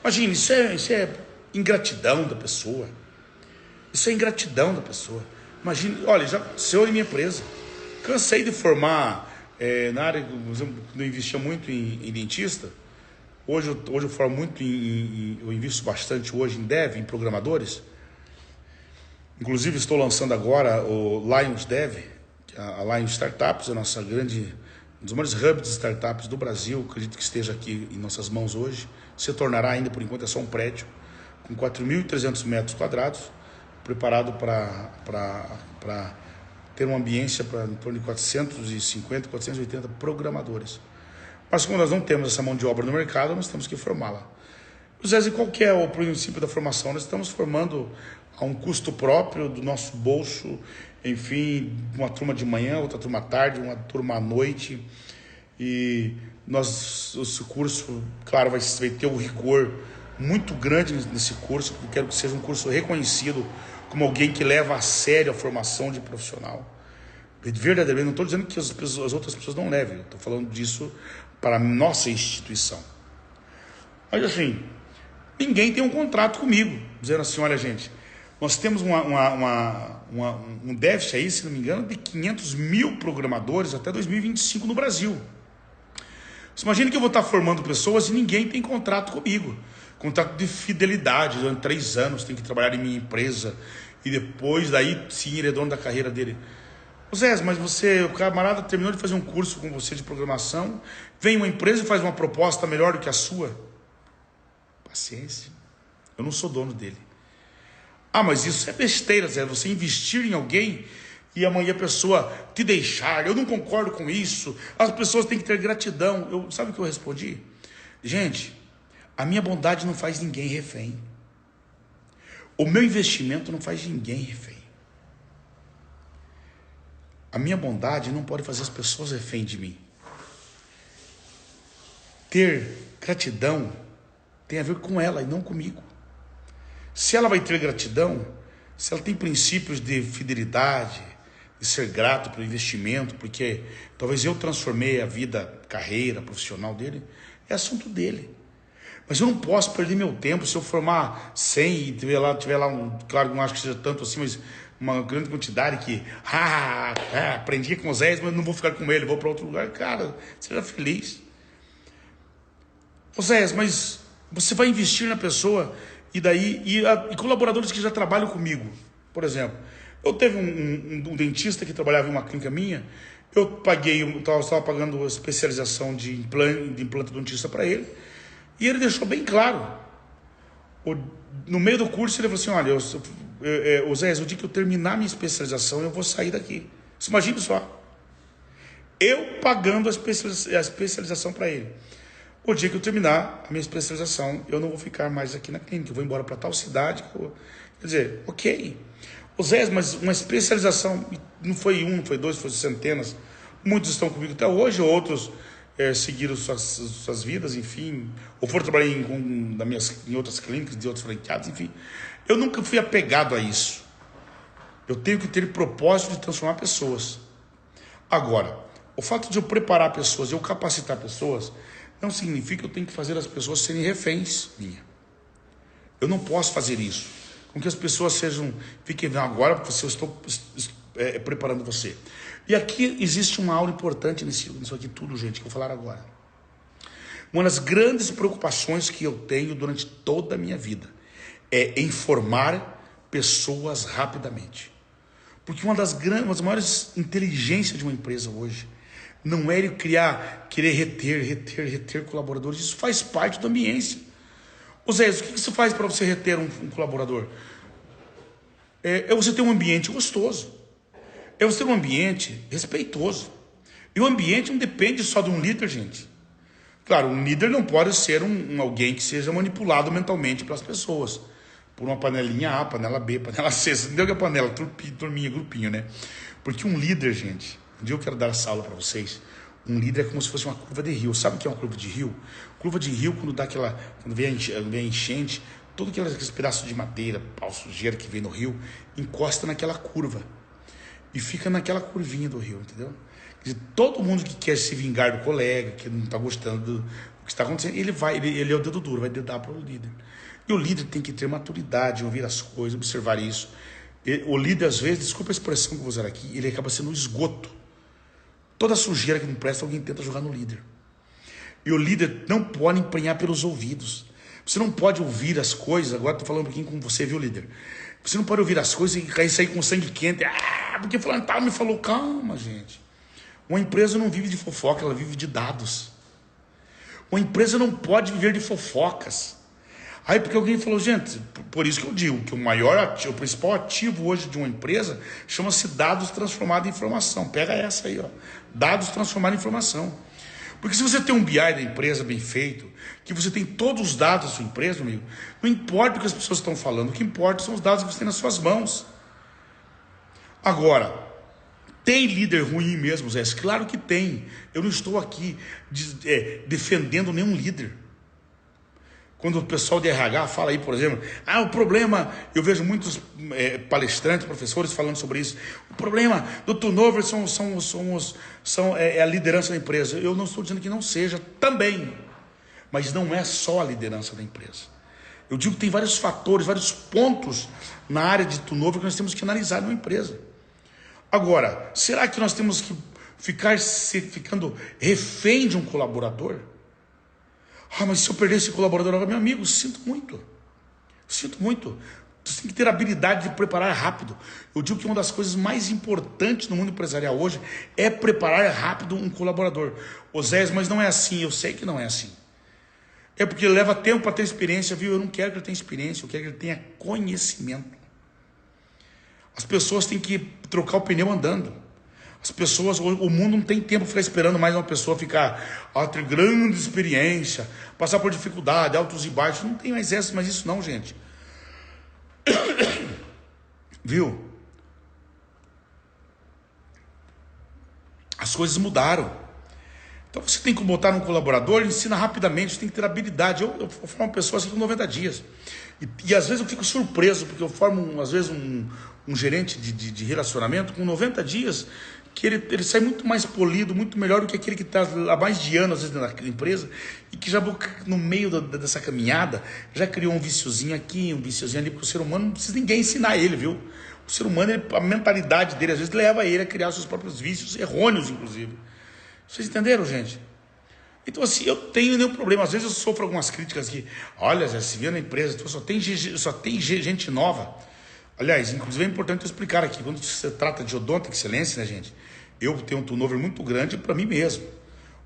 Imagina, isso é ingratidão da pessoa. Isso é ingratidão da pessoa. Imagina, olha, já sou em minha empresa. Cansei de formar na área, por exemplo, eu investia muito em dentista. Hoje eu formo muito eu invisto bastante hoje em dev, em programadores. Inclusive estou lançando agora o Lions Dev, a Lions Startups, a nossa grande, um dos maiores hubs de startups do Brasil. Acredito que esteja aqui em nossas mãos hoje. Se tornará ainda, por enquanto, é só um prédio com 4.300 metros quadrados, preparado para ter uma ambiência para em torno de 450, 480 programadores. Mas como nós não temos essa mão de obra no mercado, nós temos que formá-la. Zé, e qual que é o princípio da formação? Nós estamos formando a um custo próprio do nosso bolso, enfim, uma turma de manhã, outra turma à tarde, uma turma à noite. E esse curso, claro, vai ter um rigor muito grande nesse curso, porque eu quero que seja um curso reconhecido como alguém que leva a sério a formação de profissional. Verdadeiramente, não estou dizendo que as outras pessoas não levem, estou falando disso para a nossa instituição. Mas assim, ninguém tem um contrato comigo, dizendo assim, olha gente, nós temos um déficit aí, se não me engano, de 500 mil programadores até 2025 no Brasil. Você imagina que eu vou estar formando pessoas e ninguém tem contrato comigo. Contrato de fidelidade, durante 3 anos, tem que trabalhar em minha empresa. E depois, daí sim, ele é dono da carreira dele. Zé, mas o camarada terminou de fazer um curso com você de programação, vem uma empresa e faz uma proposta melhor do que a sua. Paciência. Eu não sou dono dele. Ah, mas isso é besteira, Zé. Você investir em alguém e amanhã a pessoa te deixar. Eu não concordo com isso. As pessoas têm que ter gratidão. Sabe o que eu respondi? Gente, a minha bondade não faz ninguém refém. O meu investimento não faz ninguém refém. A minha bondade não pode fazer as pessoas refém de mim. Ter gratidão tem a ver com ela e não comigo. Se ela vai ter gratidão, se ela tem princípios de fidelidade, de ser grato pelo investimento, porque talvez eu transformei a vida, carreira profissional dele, é assunto dele. Mas eu não posso perder meu tempo se eu formar 100 e tiver lá claro, não acho que seja tanto assim, mas uma grande quantidade que aprendi com o Zé, mas não vou ficar com ele, vou para outro lugar. Cara, seja feliz. Ô Zé, mas você vai investir na pessoa e colaboradores que já trabalham comigo. Por exemplo, eu teve um dentista que trabalhava em uma clínica minha, eu estava pagando a especialização de implantodontista para ele, e ele deixou bem claro. No meio do curso ele falou assim, olha, Zé, o dia que eu terminar minha especialização, eu vou sair daqui. Você imagina só. Eu pagando a especialização para ele. O dia que eu terminar a minha especialização, eu não vou ficar mais aqui na clínica, eu vou embora para tal cidade. Quer dizer, ok. Zé, mas uma especialização, não foi não foi 2, foi centenas. Muitos estão comigo até hoje, outros seguiram suas vidas, enfim, ou foram trabalhar em outras clínicas, de outros franqueados, enfim. Eu nunca fui apegado a isso. Eu tenho que ter propósito de transformar pessoas. Agora, o fato de eu preparar pessoas, eu capacitar pessoas, não significa que eu tenho que fazer as pessoas serem reféns minha. Eu não posso fazer isso. Com que as pessoas fiquem vendo agora, porque eu estou preparando você. E aqui existe uma aula importante nisso aqui tudo, gente, que eu vou falar agora. Uma das grandes preocupações que eu tenho durante toda a minha vida é informar pessoas rapidamente. Porque uma das maiores inteligências de uma empresa hoje não é ele querer reter colaboradores. Isso faz parte da ambiência. Ô Zé, o que você faz para você reter um colaborador? É você ter um ambiente gostoso. É você ter um ambiente respeitoso. E o ambiente não depende só de um líder, gente. Claro, um líder não pode ser alguém que seja manipulado mentalmente pelas pessoas. Por uma panelinha A, panela B, panela C. Você entendeu que é panela? Turminha, grupinho, né? Porque um líder, gente, um dia eu quero dar essa aula para vocês. Um líder é como se fosse uma curva de rio. Sabe o que é uma curva de rio? Curva de rio, quando vem a enchente, todo aqueles pedaços de madeira, pau, sujeira que vem no rio, encosta naquela curva e fica naquela curvinha do rio, entendeu? Quer dizer, todo mundo que quer se vingar do colega, que não está gostando do que está acontecendo, ele é o dedo duro, vai dedar para o líder. E o líder tem que ter maturidade, ouvir as coisas, observar isso. O líder, às vezes, desculpa a expressão que eu vou usar aqui, ele acaba sendo um esgoto. Toda sujeira que não presta, alguém tenta jogar no líder. E o líder não pode emprenhar pelos ouvidos. Você não pode ouvir as coisas, agora estou falando um pouquinho com você, viu, líder? Você não pode ouvir as coisas e sair com sangue quente. Porque fulano tal me falou, calma, gente. Uma empresa não vive de fofoca, ela vive de dados. Uma empresa não pode viver de fofocas. Aí porque alguém falou, gente, por isso que eu digo que o principal ativo hoje de uma empresa chama-se dados transformados em informação. Pega essa aí, ó. Dados transformados em informação. Porque se você tem um BI da empresa bem feito, que você tem todos os dados da sua empresa, amigo, não importa o que as pessoas estão falando, o que importa são os dados que você tem nas suas mãos. Agora, tem líder ruim mesmo, Zé? Claro que tem. Eu não estou aqui defendendo nenhum líder. Quando o pessoal de RH fala aí, por exemplo, o problema, eu vejo muitos palestrantes, professores falando sobre isso, o problema do turnover é a liderança da empresa. Eu não estou dizendo que não seja, também, mas não é só a liderança da empresa. Eu digo que tem vários fatores, vários pontos na área de turnover que nós temos que analisar numa empresa. Agora, será que nós temos que ficando refém de um colaborador? Mas se eu perder esse colaborador, meu amigo, sinto muito. Sinto muito. Você tem que ter a habilidade de preparar rápido. Eu digo que uma das coisas mais importantes no mundo empresarial hoje é preparar rápido um colaborador. Oséias, mas não é assim. Eu sei que não é assim. É porque leva tempo para ter experiência, viu? Eu não quero que ele tenha experiência, eu quero que ele tenha conhecimento. As pessoas têm que trocar o pneu andando. As pessoas, o mundo não tem tempo para ficar esperando mais uma pessoa ter grande experiência, passar por dificuldade, altos e baixos. Não tem mais essa, mas isso não, gente. Viu? As coisas mudaram. Então você tem que botar um colaborador, ensina rapidamente, você tem que ter habilidade. Eu formo pessoas assim com 90 dias. E às vezes eu fico surpreso, porque eu formo, às vezes, um gerente de relacionamento com 90 dias, que ele sai muito mais polido, muito melhor do que aquele que está há mais de anos, às vezes, na empresa, e que já no meio dessa caminhada, já criou um viciozinho aqui, um viciozinho ali, porque o ser humano não precisa ninguém ensinar ele, viu? O ser humano, a mentalidade dele, às vezes, leva ele a criar seus próprios vícios, errôneos, inclusive. Vocês entenderam, gente? Então, assim, eu tenho nenhum problema. Às vezes eu sofro algumas críticas que, olha, já se viu na empresa, só tem gente nova. Aliás, inclusive é importante eu explicar aqui, quando se trata de odonto excelência, né, gente? Eu tenho um turnover muito grande para mim mesmo.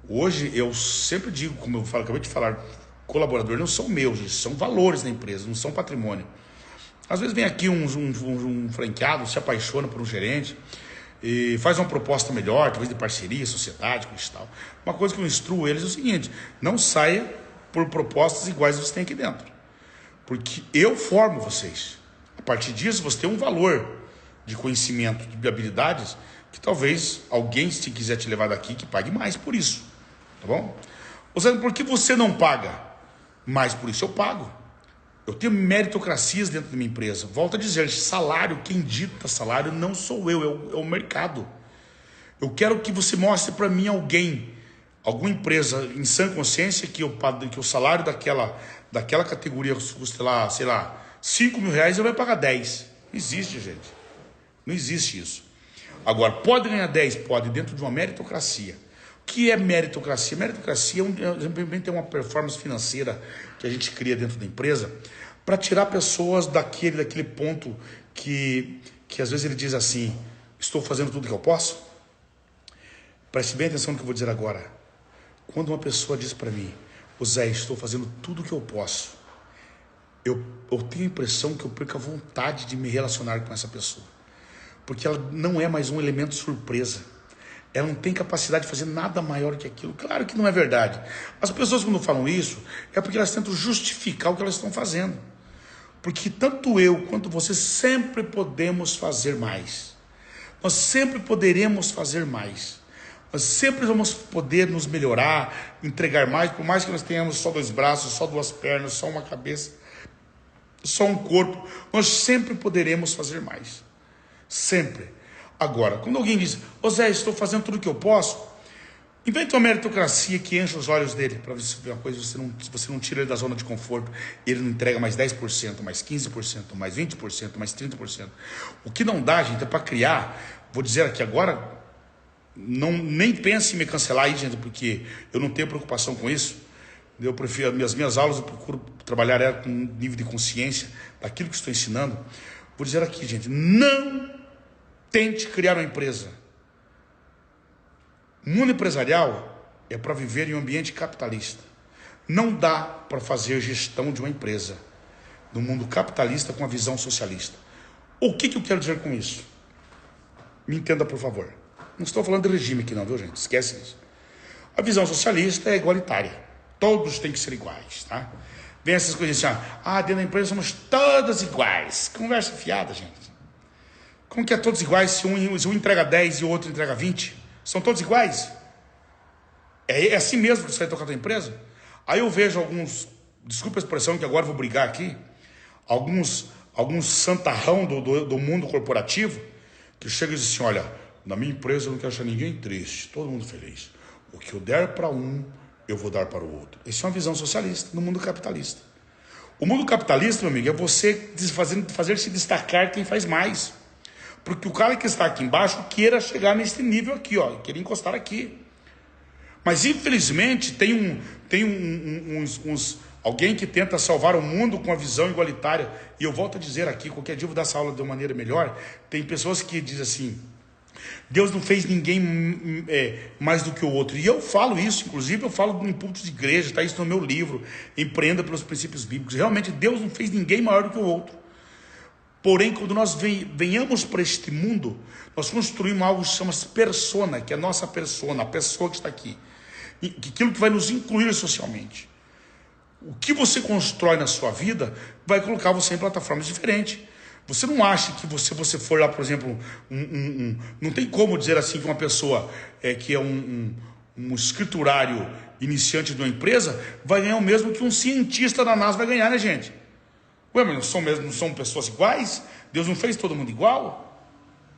Hoje, eu sempre digo, como eu acabei de falar, colaboradores não são meus, eles são valores da empresa, não são patrimônio. Às vezes vem aqui um franqueado, se apaixona por um gerente, e faz uma proposta melhor, talvez de parceria, sociedade, com isso e tal. Uma coisa que eu instruo eles é o seguinte: não saia por propostas iguais que você tem aqui dentro. Porque eu formo vocês. A partir disso, você tem um valor de conhecimento, de habilidades, que talvez alguém, se quiser te levar daqui, que pague mais por isso. Tá bom? Ou seja, por que você não paga mais por isso? Eu pago. Eu tenho meritocracias dentro da minha empresa. Volto a dizer, salário, quem dita salário não sou eu, é o mercado. Eu quero que você mostre para mim alguma empresa em sã consciência que o salário daquela categoria custa lá, sei lá, 5 mil reais, eu vou pagar 10. Não existe, gente. Não existe isso. Agora, pode ganhar 10? Pode, dentro de uma meritocracia. O que é meritocracia? Meritocracia é uma performance financeira que a gente cria dentro da empresa para tirar pessoas daquele ponto que às vezes ele diz assim: estou fazendo tudo que eu posso. Preste bem atenção no que eu vou dizer agora. Quando uma pessoa diz para mim: Zé, estou fazendo tudo que eu posso, eu tenho a impressão que eu perco a vontade de me relacionar com essa pessoa, porque ela não é mais um elemento surpresa. Ela não tem capacidade de fazer nada maior que aquilo. Claro que não é verdade. As pessoas, quando falam isso, é porque elas tentam justificar o que elas estão fazendo. Porque tanto eu quanto você sempre podemos fazer mais. Nós sempre poderemos fazer mais. Nós sempre vamos poder nos melhorar, entregar mais, por mais que nós tenhamos só 2 braços, só 2 pernas, só uma cabeça. só um corpo, nós sempre poderemos fazer mais. Sempre. Agora, quando alguém diz, ô Zé, estou fazendo tudo o que eu posso, inventa uma meritocracia que enche os olhos dele, para ver uma coisa, você não tira ele da zona de conforto, ele não entrega mais 10%, mais 15%, mais 20%, mais 30%. O que não dá, gente, é para criar, vou dizer aqui agora, nem pense em me cancelar aí, gente, porque eu não tenho preocupação com isso. Eu prefiro, as minhas aulas eu procuro trabalhar com nível de consciência daquilo que estou ensinando. Vou dizer aqui, gente, não tente criar uma empresa. O mundo empresarial é para viver em um ambiente capitalista. Não dá para fazer gestão de uma empresa no mundo capitalista com a visão socialista. O que eu quero dizer com isso? Me entenda, por favor. Não estou falando de regime aqui não, viu, gente? Esquece isso. A visão socialista é igualitária. Todos têm que ser iguais, tá? Vem essas coisas assim, dentro da empresa somos todas iguais. Conversa fiada, gente. Como que é todos iguais se um entrega 10 e o outro entrega 20? São todos iguais? É assim mesmo que você vai tocar a tua empresa? Aí eu vejo alguns, desculpa a expressão que agora eu vou brigar aqui, alguns santarrão do mundo corporativo, que chegam e dizem assim, olha, na minha empresa eu não quero deixar ninguém triste, todo mundo feliz. O que eu der para um, eu vou dar para o outro. Essa é uma visão socialista no mundo capitalista. O mundo capitalista, meu amigo, é você fazer se destacar quem faz mais. Porque o cara que está aqui embaixo queira chegar nesse nível aqui, ó, queira encostar aqui. Mas infelizmente tem alguém que tenta salvar o mundo com a visão igualitária. E eu volto a dizer aqui, qualquer dia eu vou dar essa aula de uma maneira melhor. Tem pessoas que dizem assim, Deus não fez ninguém mais do que o outro. E eu falo isso, inclusive eu falo em púlpito de igreja, está isso no meu livro, Empreenda pelos Princípios Bíblicos. Realmente Deus não fez ninguém maior do que o outro. Porém, quando nós venhamos para este mundo, nós construímos algo que chama-se persona, que é a nossa persona, a pessoa que está aqui. Aquilo que vai nos incluir socialmente. O que você constrói na sua vida vai colocar você em plataformas diferentes. Você não acha que você for lá, por exemplo, não tem como dizer assim que uma pessoa que é um escriturário iniciante de uma empresa vai ganhar o mesmo que um cientista da NASA vai ganhar, né, gente? Ué, mas não são pessoas iguais? Deus não fez todo mundo igual?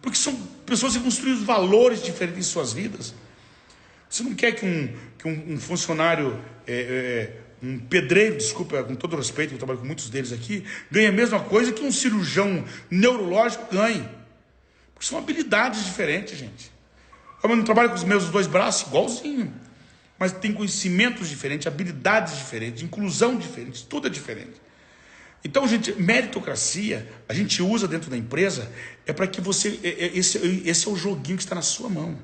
Porque são pessoas que construíram valores diferentes em suas vidas. Você não quer que um funcionário, um pedreiro, desculpa, com todo respeito, eu trabalho com muitos deles aqui, ganhe a mesma coisa que um cirurgião neurológico ganhe. Porque são habilidades diferentes, gente. Eu não trabalho com os meus 2 braços igualzinho, mas tem conhecimentos diferentes, habilidades diferentes, inclusão diferente, tudo é diferente. Então, gente, meritocracia, a gente usa dentro da empresa, é para que você, esse é o joguinho que está na sua mão,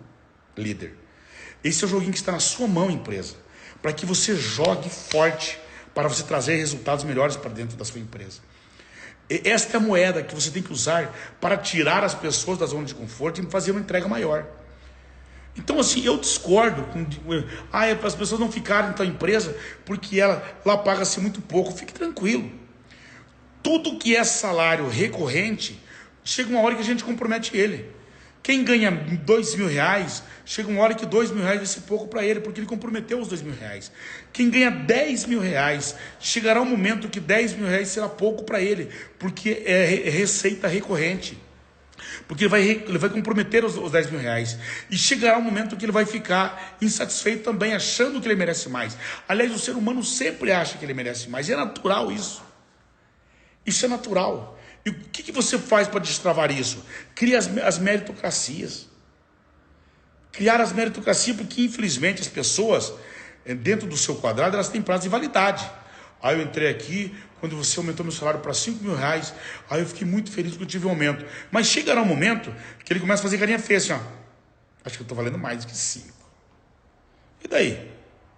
líder. Esse é o joguinho que está na sua mão, empresa. Para que você jogue forte, para você trazer resultados melhores para dentro da sua empresa. Esta é a moeda que você tem que usar para tirar as pessoas da zona de conforto e fazer uma entrega maior. Então, assim, eu discordo. As pessoas não ficarem em tua empresa porque lá paga-se muito pouco. Fique tranquilo. Tudo que é salário recorrente, chega uma hora que a gente compromete ele. Quem ganha R$2.000, chega uma hora que R$2.000 vai ser pouco para ele, porque ele comprometeu os R$2.000. Quem ganha R$10.000, chegará um momento que R$10.000 será pouco para ele, porque é receita recorrente. Porque ele vai comprometer os R$10.000. E chegará um momento que ele vai ficar insatisfeito também, achando que ele merece mais. Aliás, o ser humano sempre acha que ele merece mais. E é natural isso. Isso é natural. E o que você faz para destravar isso? Cria as meritocracias. Criar as meritocracias, porque infelizmente as pessoas, dentro do seu quadrado, elas têm prazo de validade. Aí eu entrei aqui, quando você aumentou meu salário para R$5.000, aí eu fiquei muito feliz que eu tive um aumento. Mas chegará um momento que ele começa a fazer carinha feia assim, ó. Acho que eu estou valendo mais do que 5. E daí?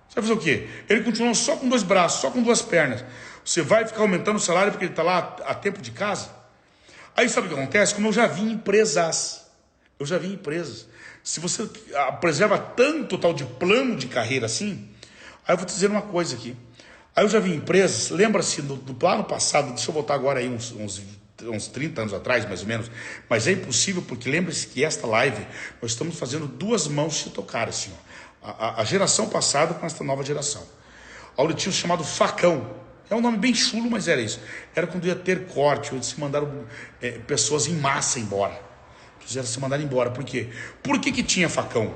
Você vai fazer o quê? Ele continua só com 2 braços, só com 2 pernas. Você vai ficar aumentando o salário porque ele está lá a tempo de casa? Aí sabe o que acontece? Como eu já vi em empresas. Se você preserva tanto tal de plano de carreira assim, aí eu vou te dizer uma coisa aqui. Aí eu já vi em empresas, lembra-se do plano passado, deixa eu voltar agora aí uns 30 anos atrás, mais ou menos, mas é impossível, porque lembre-se que esta live, nós estamos fazendo 2 mãos se tocar, assim, ó. A geração passada com esta nova geração. Algo tinha chamado facão. É um nome bem chulo, mas era isso. Era quando ia ter corte, onde se mandaram pessoas em massa embora. Fizeram se mandar embora. Por quê? Por que tinha facão?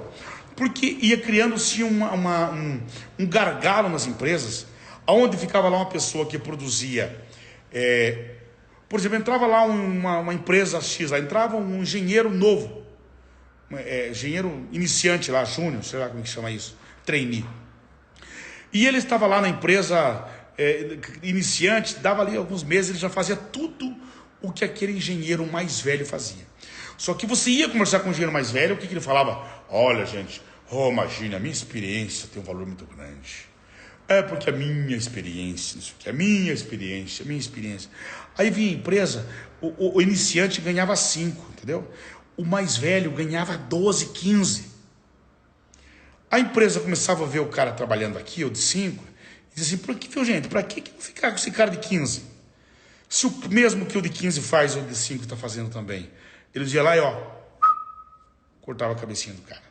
Porque ia criando-se um gargalo nas empresas, onde ficava lá uma pessoa que produzia... por exemplo, entrava lá uma empresa X, lá entrava um engenheiro novo, engenheiro iniciante lá, júnior, sei lá como que chama isso, trainee. E ele estava lá na empresa iniciante, dava ali alguns meses, ele já fazia tudo o que aquele engenheiro mais velho fazia. Só que você ia conversar com o engenheiro mais velho, o que ele falava? Olha, gente, imagina, a minha experiência tem um valor muito grande. É porque a minha experiência, isso aqui, a minha experiência. Aí vinha a empresa, o iniciante ganhava 5, entendeu? O mais velho ganhava 12, 15. A empresa começava a ver o cara trabalhando aqui, o de 5, e dizia assim, por que, gente, para que eu vou ficar com esse cara de 15? Se o mesmo que o de 15 faz, o de 5 está fazendo também. Ele dizia lá e cortava a cabecinha do cara.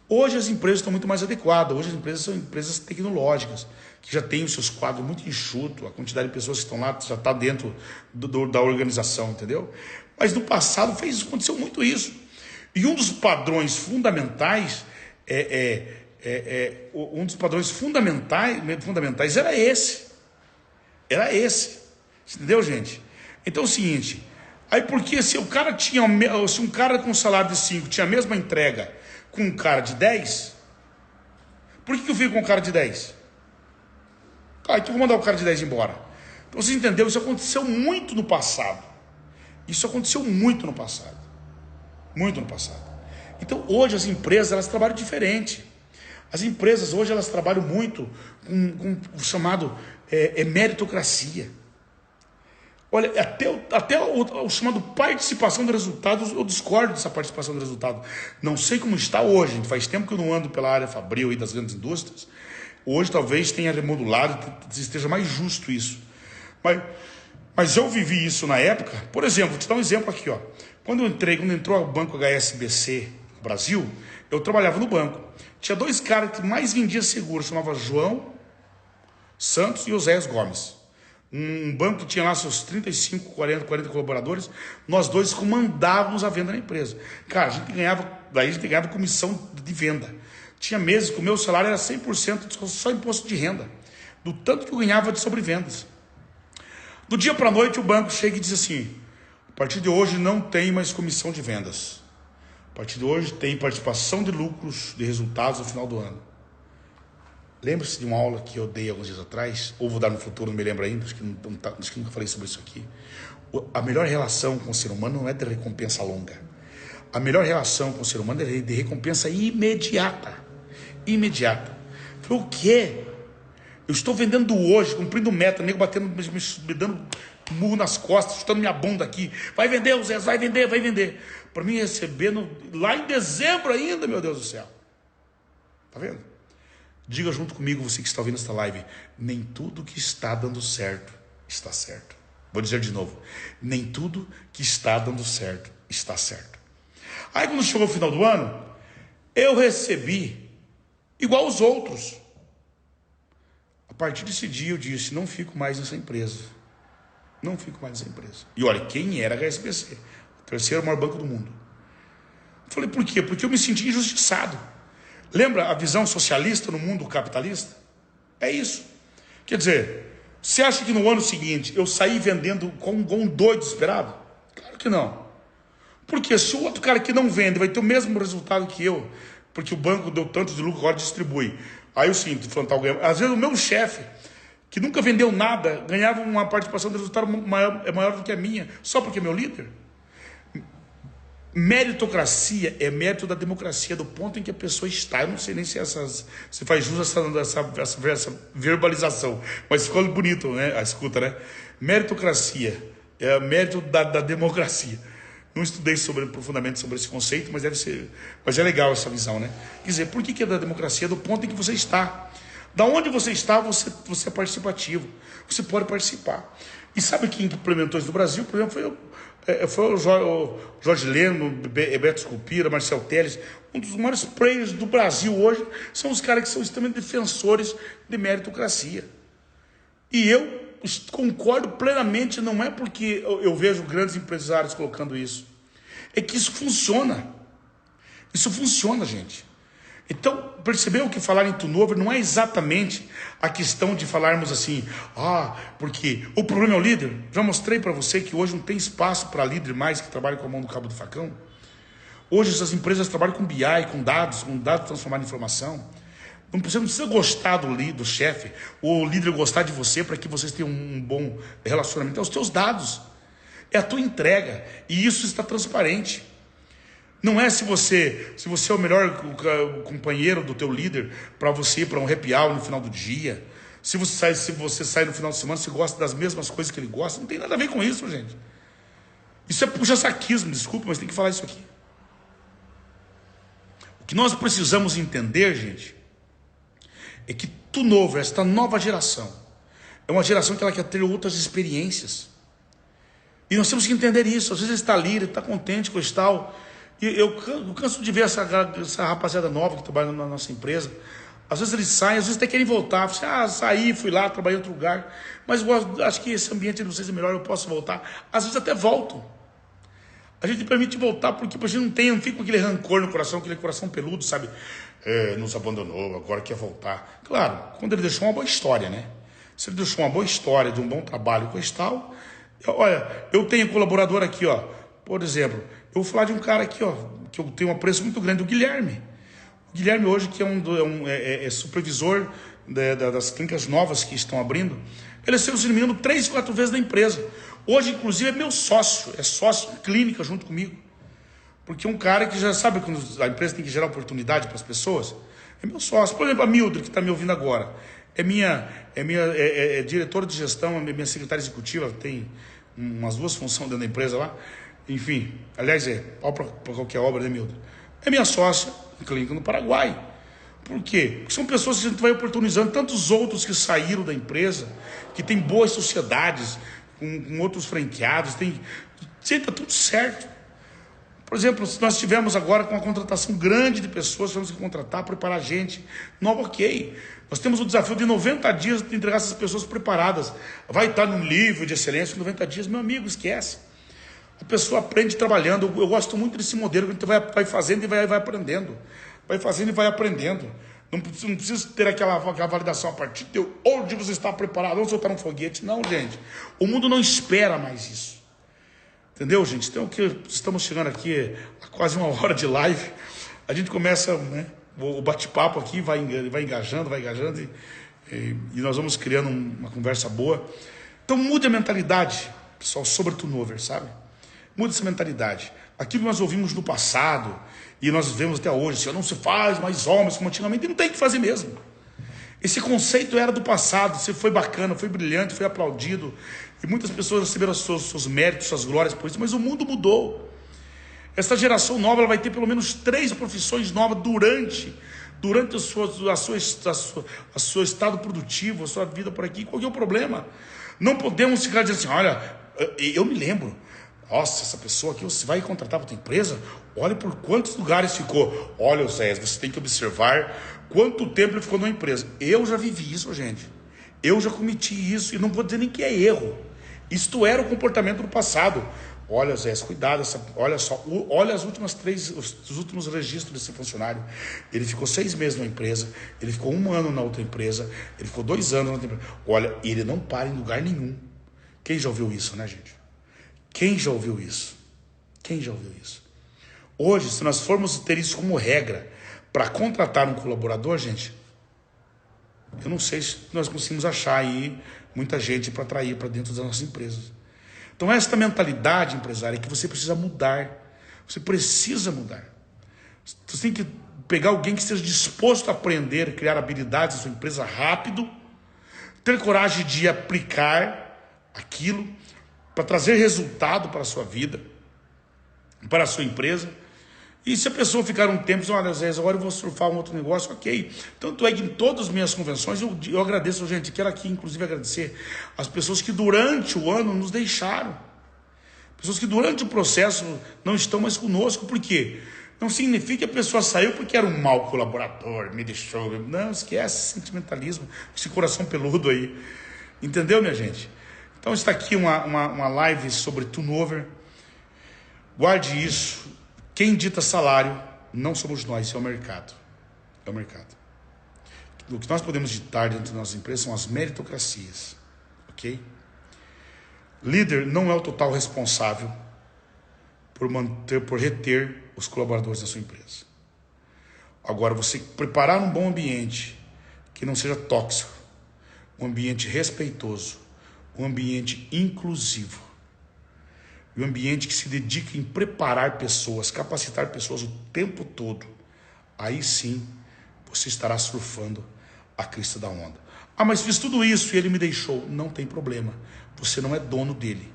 Hoje as empresas estão muito mais adequadas. Hoje as empresas são empresas tecnológicas, que já têm os seus quadros muito enxutos. A quantidade de pessoas que estão lá já está dentro da organização, entendeu? Mas no passado aconteceu muito isso. E um dos padrões fundamentais era esse. Era esse. Entendeu, gente? Então é o seguinte... Aí porque se um cara com salário de 5 tinha a mesma entrega com um cara de 10, por que eu fico com um cara de 10? Então eu vou mandar o cara de 10 embora. Então você entendeu? Isso aconteceu muito no passado. Muito no passado. Então hoje as empresas elas trabalham diferente. As empresas hoje elas trabalham muito com o chamado meritocracia. Olha, até o chamado participação do resultado, eu discordo dessa participação do resultado. Não sei como está hoje, faz tempo que eu não ando pela área fabril e das grandes indústrias. Hoje talvez tenha remodulado, esteja mais justo isso. Mas eu vivi isso na época. Por exemplo, vou te dar um exemplo aqui. Quando entrou o banco HSBC no Brasil, eu trabalhava no banco. Tinha 2 caras que mais vendiam seguro, chamava João Santos e Oséias Gomes. Um banco que tinha lá seus 35, 40 colaboradores, nós 2 comandávamos a venda na empresa. Cara, a gente ganhava comissão de venda. Tinha meses que o meu salário era 100% só imposto de renda, do tanto que eu ganhava de sobrevendas. Do dia para a noite o banco chega e diz assim, a partir de hoje não tem mais comissão de vendas. A partir de hoje tem participação de lucros, de resultados no final do ano. Lembra-se de uma aula que eu dei alguns dias atrás, ou vou dar no futuro, não me lembro ainda, acho que nunca falei sobre isso aqui. A melhor relação com o ser humano não é de recompensa longa. A melhor relação com o ser humano é de recompensa imediata. Falei, o quê? Eu estou vendendo hoje, cumprindo meta, nego batendo, me dando murro nas costas, chutando minha bunda aqui. Vai vender, Zé, vai vender. Para mim receber lá em dezembro ainda, meu Deus do céu. Tá vendo? Diga junto comigo, você que está ouvindo esta live, nem tudo que está dando certo, está certo. Vou dizer de novo, nem tudo que está dando certo, está certo. Aí quando chegou o final do ano, eu recebi igual os outros. A partir desse dia eu disse, não fico mais nessa empresa. E olha, quem era a HSBC? O terceiro maior banco do mundo. Falei, por quê? Porque eu me senti injustiçado. Lembra a visão socialista no mundo capitalista? É isso. Quer dizer, você acha que no ano seguinte eu saí vendendo com um doido desesperado? Claro que não. Porque se o outro cara que não vende vai ter o mesmo resultado que eu, porque o banco deu tanto de lucro, agora distribui. Aí eu sinto, às vezes o meu chefe, que nunca vendeu nada, ganhava uma participação de resultado maior do que a minha, só porque é meu líder. Meritocracia é mérito da democracia, do ponto em que a pessoa está. Eu não sei nem se faz jus essa verbalização, mas ficou bonito, né? A escuta, né? Meritocracia é mérito da democracia. Não estudei profundamente sobre esse conceito, mas é legal essa visão, né? Quer dizer, por que é da democracia? Do ponto em que você está. Da onde você está, você é participativo. Você pode participar. E sabe quem implementou isso no Brasil? Por exemplo, foi o Jorge Leno, Beto Esculpira, Marcel Telles. Um dos maiores players do Brasil hoje são os caras que são extremamente defensores de meritocracia. E eu concordo plenamente, não é porque eu vejo grandes empresários colocando isso. É que isso funciona. Isso funciona, gente. Então, percebeu que falar em turnover não é exatamente a questão de falarmos assim, porque o problema é o líder. Já mostrei para você que hoje não tem espaço para líder mais que trabalha com a mão no cabo do facão. Hoje essas empresas trabalham com BI, com dados transformados em informação. Você não precisa gostar do chefe, ou o líder gostar de você para que vocês tenham um bom relacionamento. É os teus dados, é a tua entrega, e isso está transparente. Não é se você é o melhor companheiro do teu líder para você ir para um happy hour no final do dia. Se você sai no final de semana, se gosta das mesmas coisas que ele gosta, não tem nada a ver com isso, gente. Isso é puxa-saquismo, desculpa, mas tem que falar isso aqui. O que nós precisamos entender, gente, é que turnover, esta nova geração, é uma geração que ela quer ter outras experiências. E nós temos que entender isso. Às vezes ele está ali, ele está contente com isso tal. E eu canso de ver essa rapaziada nova que trabalha na nossa empresa. Às vezes eles saem, às vezes até querem voltar. Saí, fui lá, trabalhei em outro lugar. Mas eu acho que esse ambiente de vocês é melhor, eu posso voltar. Às vezes até voltam. A gente permite voltar porque a gente não fica com aquele rancor no coração, aquele coração peludo, sabe? Nos abandonou, agora quer voltar. Claro, quando ele deixou uma boa história, né? Se ele deixou uma boa história de um bom trabalho com esse tal... Olha, eu tenho colaborador aqui, ó. Por exemplo, eu vou falar de um cara aqui, ó, que eu tenho um apreço muito grande, o Guilherme. O Guilherme hoje, que é supervisor das clínicas novas que estão abrindo. Ele é, se não me engano, 3, 4 vezes na empresa. Hoje, inclusive, é meu sócio. É sócio em clínica junto comigo. Porque é um cara que já sabe quando a empresa tem que gerar oportunidade para as pessoas. É meu sócio. Por exemplo, a Mildred, que está me ouvindo agora. É diretora de gestão, é minha secretária executiva, tem umas 2 funções dentro da empresa lá. Enfim, aliás, pau para qualquer obra, né, Mildred? É minha sócia em clínica no Paraguai. Por quê? Porque são pessoas que a gente vai oportunizando, tantos outros que saíram da empresa, que tem boas sociedades, com outros franqueados, está tudo certo. Por exemplo, se nós tivemos agora com uma contratação grande de pessoas, tivemos que contratar, preparar gente, não, ok. Nós temos o desafio de 90 dias de entregar essas pessoas preparadas. Vai estar num nível de excelência em 90 dias, meu amigo, esquece. A pessoa aprende trabalhando. Eu gosto muito desse modelo que a gente vai fazendo e vai aprendendo. Vai fazendo e vai aprendendo. Não precisa ter aquela validação a partir de onde você está preparado, onde você está no foguete. Não, gente. O mundo não espera mais isso. Entendeu, gente? Então, estamos chegando aqui a quase 1 hora de live. A gente começa, né, o bate-papo aqui, vai engajando, e nós vamos criando uma conversa boa. Então, mude a mentalidade, pessoal, sobre turnover, sabe? Mude essa mentalidade. Aquilo que nós ouvimos no passado, e nós vemos até hoje, assim, não se faz mais homens como antigamente, e não tem que fazer mesmo. Esse conceito era do passado, você foi bacana, foi brilhante, foi aplaudido, e muitas pessoas receberam os seus méritos, suas glórias por isso, mas o mundo mudou. Essa geração nova ela vai ter pelo menos 3 profissões novas durante o seu estado produtivo, a sua vida por aqui. Qual que é o problema? Não podemos ficar dizendo assim, olha, eu me lembro, nossa, essa pessoa aqui, você vai contratar para a tua empresa, olha por quantos lugares ficou. Olha, Zé, você tem que observar quanto tempo ele ficou numa empresa. Eu já vivi isso, gente. Eu já cometi isso, e não vou dizer nem que é erro. Isto era o comportamento do passado. Olha, Zé, cuidado, olha só, olha os últimos registros desse funcionário. Ele ficou 6 meses numa empresa, ele ficou 1 ano na outra empresa, ele ficou 2 anos na outra empresa. Olha, ele não para em lugar nenhum. Quem já ouviu isso, né, gente? Quem já ouviu isso? Quem já ouviu isso? Hoje, se nós formos ter isso como regra para contratar um colaborador, gente, eu não sei se nós conseguimos achar aí muita gente para atrair para dentro das nossas empresas. Então, esta mentalidade empresária é que você precisa mudar. Você precisa mudar. Você tem que pegar alguém que esteja disposto a aprender, criar habilidades na sua empresa rápido, ter coragem de aplicar aquilo para trazer resultado para a sua vida, para a sua empresa. E se a pessoa ficar um tempo, olha, às vezes agora eu vou surfar um outro negócio, ok. Tanto é que em todas as minhas convenções eu agradeço, gente, quero aqui inclusive agradecer as pessoas que durante o ano nos deixaram. Pessoas que durante o processo não estão mais conosco, por quê? Não significa que a pessoa saiu porque era um mau colaborador, me deixou. Não, esquece esse sentimentalismo, esse coração peludo aí. Entendeu, minha gente? Então está aqui uma live sobre turnover. Guarde isso. Quem dita salário não somos nós, é o mercado. É o mercado. O que nós podemos ditar dentro das nossas empresas são as meritocracias. Ok? Líder não é o total responsável por reter os colaboradores da sua empresa. Agora, você preparar um bom ambiente que não seja tóxico, um ambiente respeitoso, um ambiente inclusivo, um ambiente que se dedique em preparar pessoas, capacitar pessoas o tempo todo, aí sim você estará surfando a crista da onda. Ah, mas fiz tudo isso e ele me deixou. Não tem problema, você não é dono dele.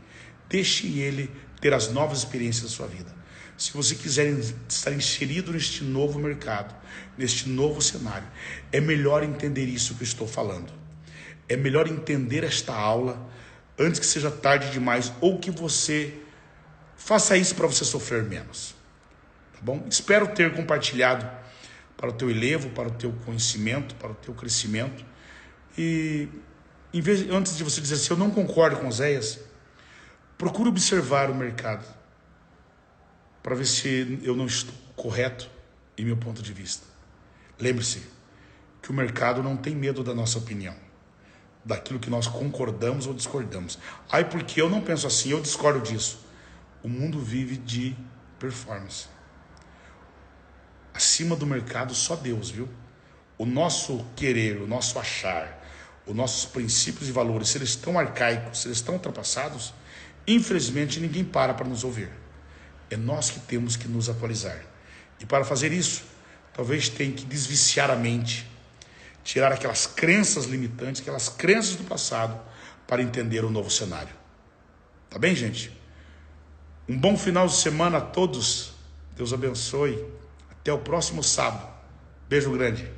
Deixe ele ter as novas experiências da sua vida. Se você quiser estar inserido neste novo mercado, neste novo cenário, é melhor entender isso que eu estou falando. É melhor entender esta aula antes que seja tarde demais ou que você faça isso para você sofrer menos. Tá bom? Espero ter compartilhado para o teu elevo, para o teu conhecimento, para o teu crescimento. E antes de você dizer assim, eu não concordo com Oséias, procure observar o mercado para ver se eu não estou correto em meu ponto de vista. Lembre-se que o mercado não tem medo da nossa opinião, daquilo que nós concordamos ou discordamos. Aí porque eu não penso assim, eu discordo disso. O mundo vive de performance. Acima do mercado só Deus, viu? O nosso querer, o nosso achar, os nossos princípios e valores, se eles estão arcaicos, se eles estão ultrapassados, infelizmente ninguém para nos ouvir. É nós que temos que nos atualizar. E para fazer isso, talvez tenha que desviciar a mente, tirar aquelas crenças limitantes, aquelas crenças do passado, para entender o novo cenário. Tá bem, gente? Um bom final de semana a todos. Deus abençoe. Até o próximo sábado. Beijo grande.